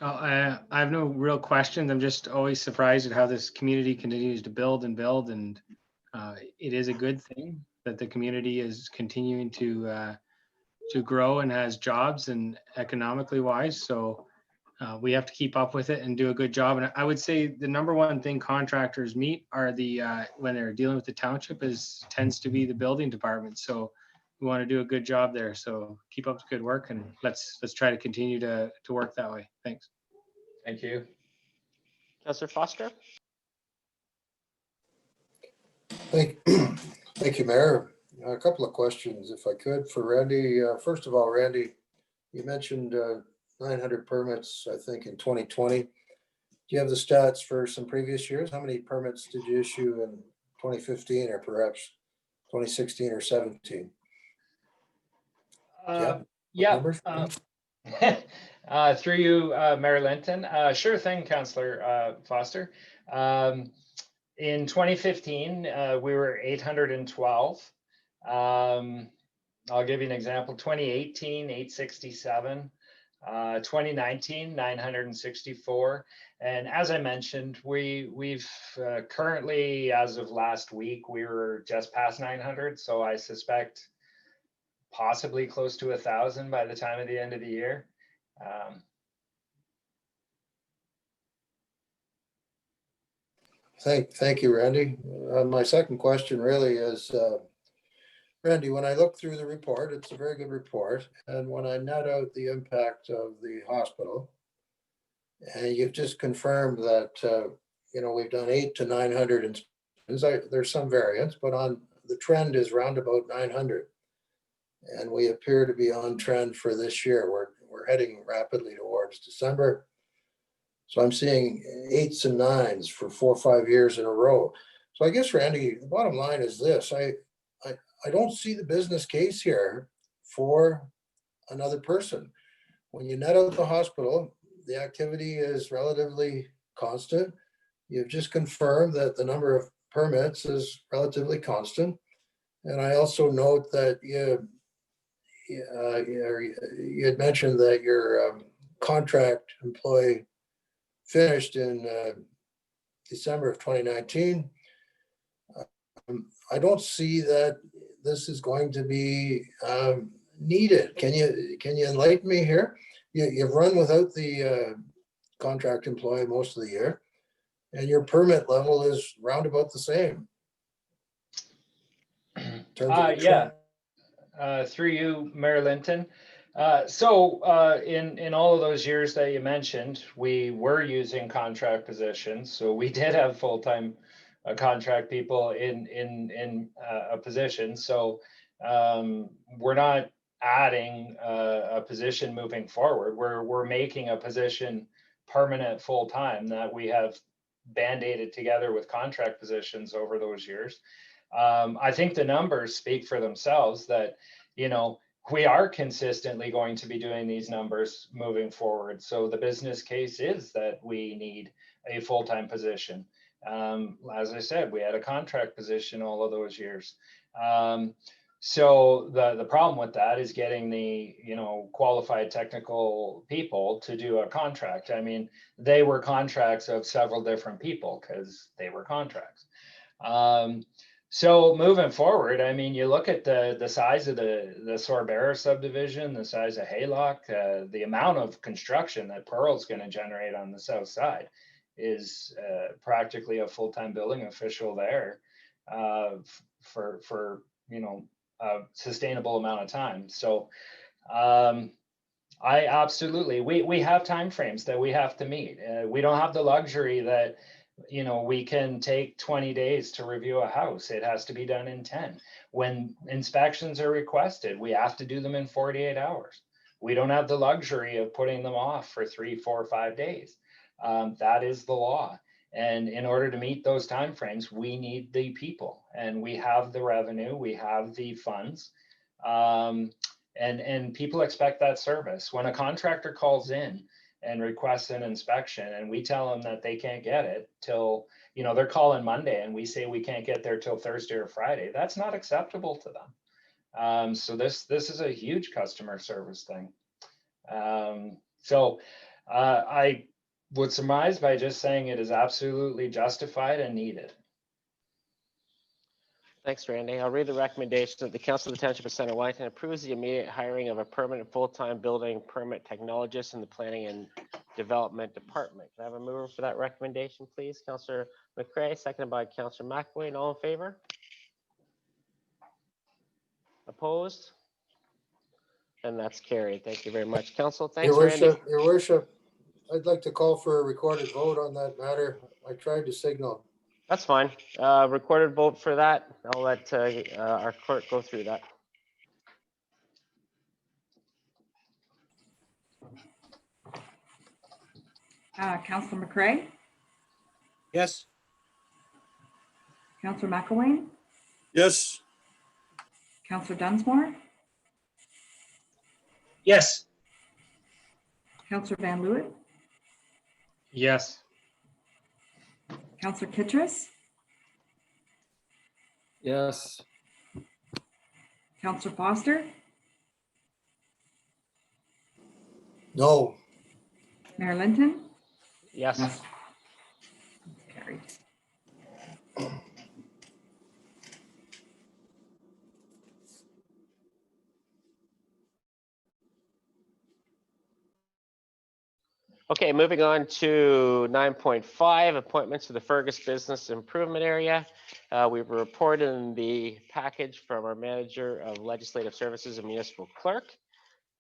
I have no real questions. I'm just always surprised at how this community continues to build and build, and it is a good thing that the community is continuing to grow and has jobs and economically wise. So we have to keep up with it and do a good job. And I would say the number one thing contractors meet are the when they're dealing with the township tends to be the building department. So we want to do a good job there. So keep up the good work, and let's try to continue to work that way. Thanks. Thank you. Councillor Foster? Thank you, Mayor. A couple of questions, if I could, for Randy. First of all, Randy, you mentioned 900 permits, I think, in 2020. Do you have the stats for some previous years? How many permits did you issue in 2015 or perhaps 2016 or 17? Yeah. Through you, Mayor Linton. Sure thing, Councillor Foster. In 2015, we were 812. I'll give you an example. 2018, 867. 2019, 964. And as I mentioned, we've currently, as of last week, we were just past 900. So I suspect possibly close to 1,000 by the time of the end of the year. Thank you, Randy. My second question really is, Randy, when I look through the report, it's a very good report. And when I net out the impact of the hospital, and you've just confirmed that, we've done 800 to 900 inspections. There's some variance, but the trend is round about 900. And we appear to be on trend for this year. We're heading rapidly towards December. So I'm seeing 8s and 9s for 4 or 5 years in a row. So I guess, Randy, the bottom line is this. I don't see the business case here for another person. When you net out the hospital, the activity is relatively constant. You've just confirmed that the number of permits is relatively constant. And I also note that you had mentioned that your contract employee finished in December of 2019. I don't see that this is going to be needed. Can you enlighten me here? You've run without the contract employee most of the year, and your permit level is round about the same. Yeah. Through you, Mayor Linton. So in all of those years that you mentioned, we were using contract positions. So we did have full-time contract people in a position. So we're not adding a position moving forward. We're making a position permanent full-time that we have band-aided together with contract positions over those years. I think the numbers speak for themselves that, we are consistently going to be doing these numbers moving forward. So the business case is that we need a full-time position. As I said, we had a contract position all of those years. So the problem with that is getting the, qualified technical people to do a contract. I mean, they were contracts of several different people because they were contracts. So moving forward, I mean, you look at the size of the Sorbera subdivision, the size of Haylock, the amount of construction that Pearl's going to generate on the south side is practically a full-time building official there for a sustainable amount of time. So Absolutely. We have timeframes that we have to meet. We don't have the luxury that, we can take 20 days to review a house. It has to be done in 10. When inspections are requested, we have to do them in 48 hours. We don't have the luxury of putting them off for 3, 4, 5 days. That is the law. And in order to meet those timeframes, we need the people, and we have the revenue, we have the funds. And people expect that service. When a contractor calls in and requests an inspection and we tell them that they can't get it till, they're calling Monday and we say we can't get there till Thursday or Friday, that's not acceptable to them. So this is a huge customer service thing. I would surmise by just saying it is absolutely justified and needed. Thanks, Randy. I'll read the recommendation that the Council of the Township of Centre Wellington approves the immediate hiring of a permanent full-time building permit technologist in the Planning and Development Department. Can I have a mover for that recommendation, please? Councillor McCray, seconded by Councillor McElwain. All in favor? Opposed? And that's carried. Thank you very much, Council. Thanks, Randy. Your worship, I'd like to call for a recorded vote on that matter. I tried to signal. That's fine. Recorded vote for that. I'll let our clerk go through that. Councillor McCray, Yes. Councillor McElwain, Yes. Councillor Dunsmore, Yes. Councillor Van Leeuwen, Yes. Councillor Kittredge, Yes. Councillor Foster, No. Mayor Linton. Yes. Carried. Okay, moving on to 9.5, appointments to the Fergus Business Improvement Area. We've reported in the package from our Manager of Legislative Services and Municipal Clerk.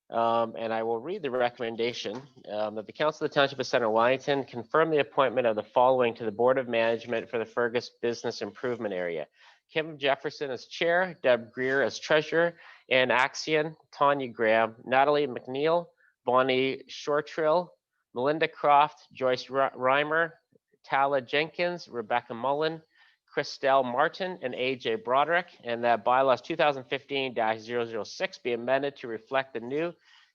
And I will read the recommendation that the Council of the Township of Centre Wellington confirm the appointment of the following to the Board of Management for the Fergus Business Improvement Area. Kim Jefferson as Chair, Deb Greer as Treasurer, Ann Axion, Tanya Graham, Natalie McNeil, Bonnie Shortrill, Melinda Croft, Joyce Reimer, Tala Jenkins, Rebecca Mullen, Christelle Martin, and AJ Broderick, and that bylaws 2015-006 be amended to reflect the new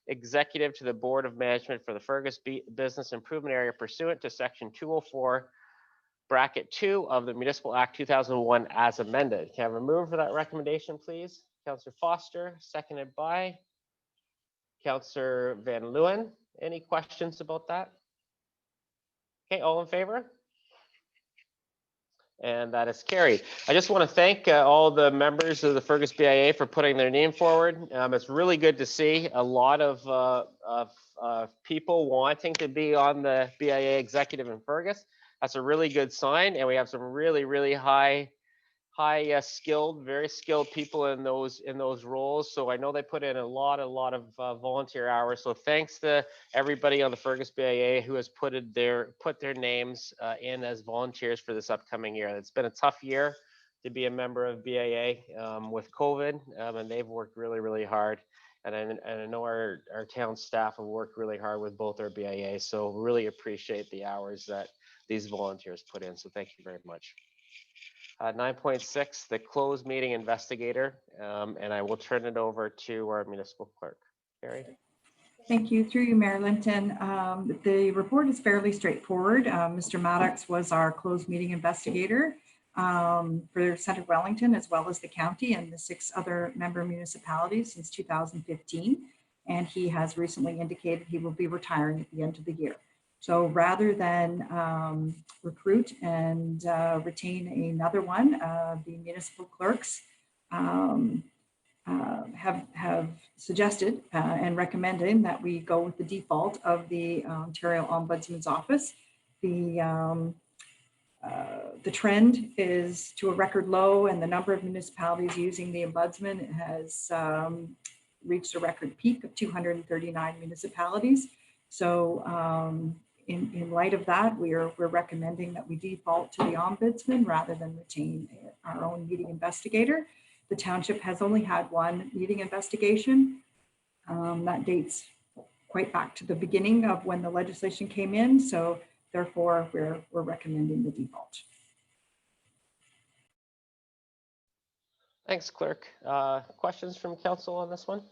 executive to the Board of Management for the Fergus Business Improvement Area pursuant to Section 204, Bracket 2 of the Municipal Act 2001 as amended. Can I have a mover for that recommendation, please? Councillor Foster, seconded by Councillor Van Leeuwen. Any questions about that? Okay, all in favor? And that is carried. I just want to thank all the members of the Fergus BIA for putting their name forward. It's really good to see a lot of people wanting to be on the BIA executive in Fergus. That's a really good sign, and we have some really high skilled, very skilled people in those roles. So I know they put in a lot of volunteer hours. So thanks to everybody on the Fergus BIA who has put their names in as volunteers for this upcoming year. It's been a tough year to be a member of BIA with COVID, and they've worked really hard. And I know our town staff have worked really hard with both our BIA. So really appreciate the hours that these volunteers put in. So thank you very much. 9.6, the closed meeting investigator, and I will turn it over to our municipal clerk. Carrie. Thank you. Through you, Mayor Linton. The report is fairly straightforward. Mr. Maddox was our closed meeting investigator for Centre Wellington, as well as the county and the 6 other member municipalities since 2015. And he has recently indicated he will be retiring at the end of the year. So rather than recruit and retain another one, the municipal clerks have suggested and recommended that we go with the default of the Ontario Ombudsman's Office. The trend is to a record low, and the number of municipalities using the Ombudsman has reached a record peak of 239 municipalities. So in light of that, we're recommending that we default to the ombudsman rather than retain our own meeting investigator. The township has only had one meeting investigation. That dates quite back to the beginning of when the legislation came in. So therefore, we're recommending the default. Thanks, Clerk. Questions from council on this one?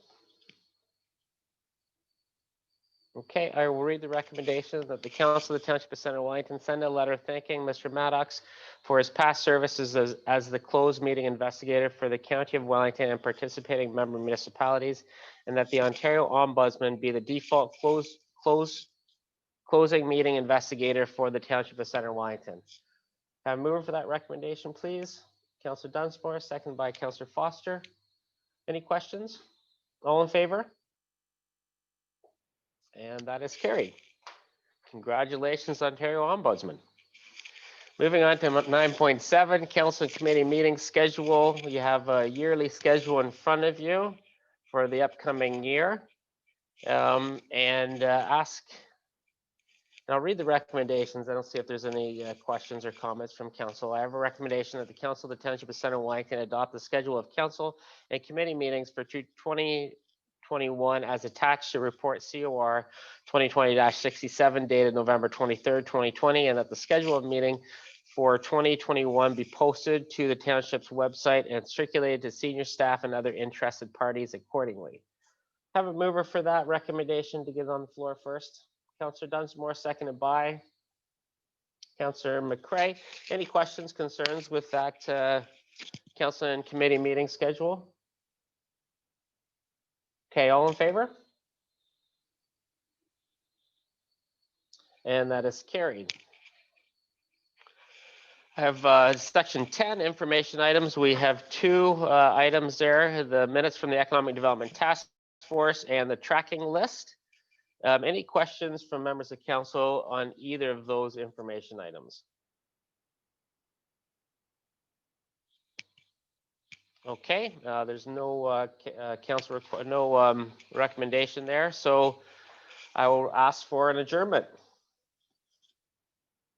Okay, I will read the recommendation that the Council of the Township of Centre Wellington send a letter thanking Mr. Maddox for his past services as the closed meeting investigator for the County of Wellington and participating member municipalities, and that the Ontario Ombudsman be the default closing meeting investigator for the Township of Centre Wellington. Have a mover for that recommendation, please. Councillor Dunsmore, second by Councillor Foster. Any questions? All in favor? And that is carried. Congratulations, Ontario Ombudsman. Moving on to 9.7, Council and Committee meeting schedule. You have a yearly schedule in front of you for the upcoming year. I'll read the recommendations. I don't see if there's any questions or comments from council. I have a recommendation that the Council of the Township of Centre Wellington adopt the schedule of council and committee meetings for 2021 as attached to report COR 2020-67 dated November 23rd, 2020, and that the schedule of meeting for 2021 be posted to the township's website and circulated to senior staff and other interested parties accordingly. Have a mover for that recommendation to get on the floor first. Councillor Dunsmore, seconded by Councillor McCray. Any questions, concerns with that council and committee meeting schedule? Okay, all in favor? And that is carried. I have section 10, information items. We have two items there, the minutes from the Economic Development Task Force and the tracking list. Any questions from members of council on either of those information items? Okay, there's no recommendation there, so I will ask for an adjournment.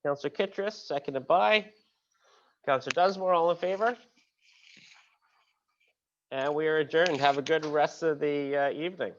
Councillor Kittredge, seconded by Councillor Dunsmore. All in favor? And we are adjourned. Have a good rest of the evening.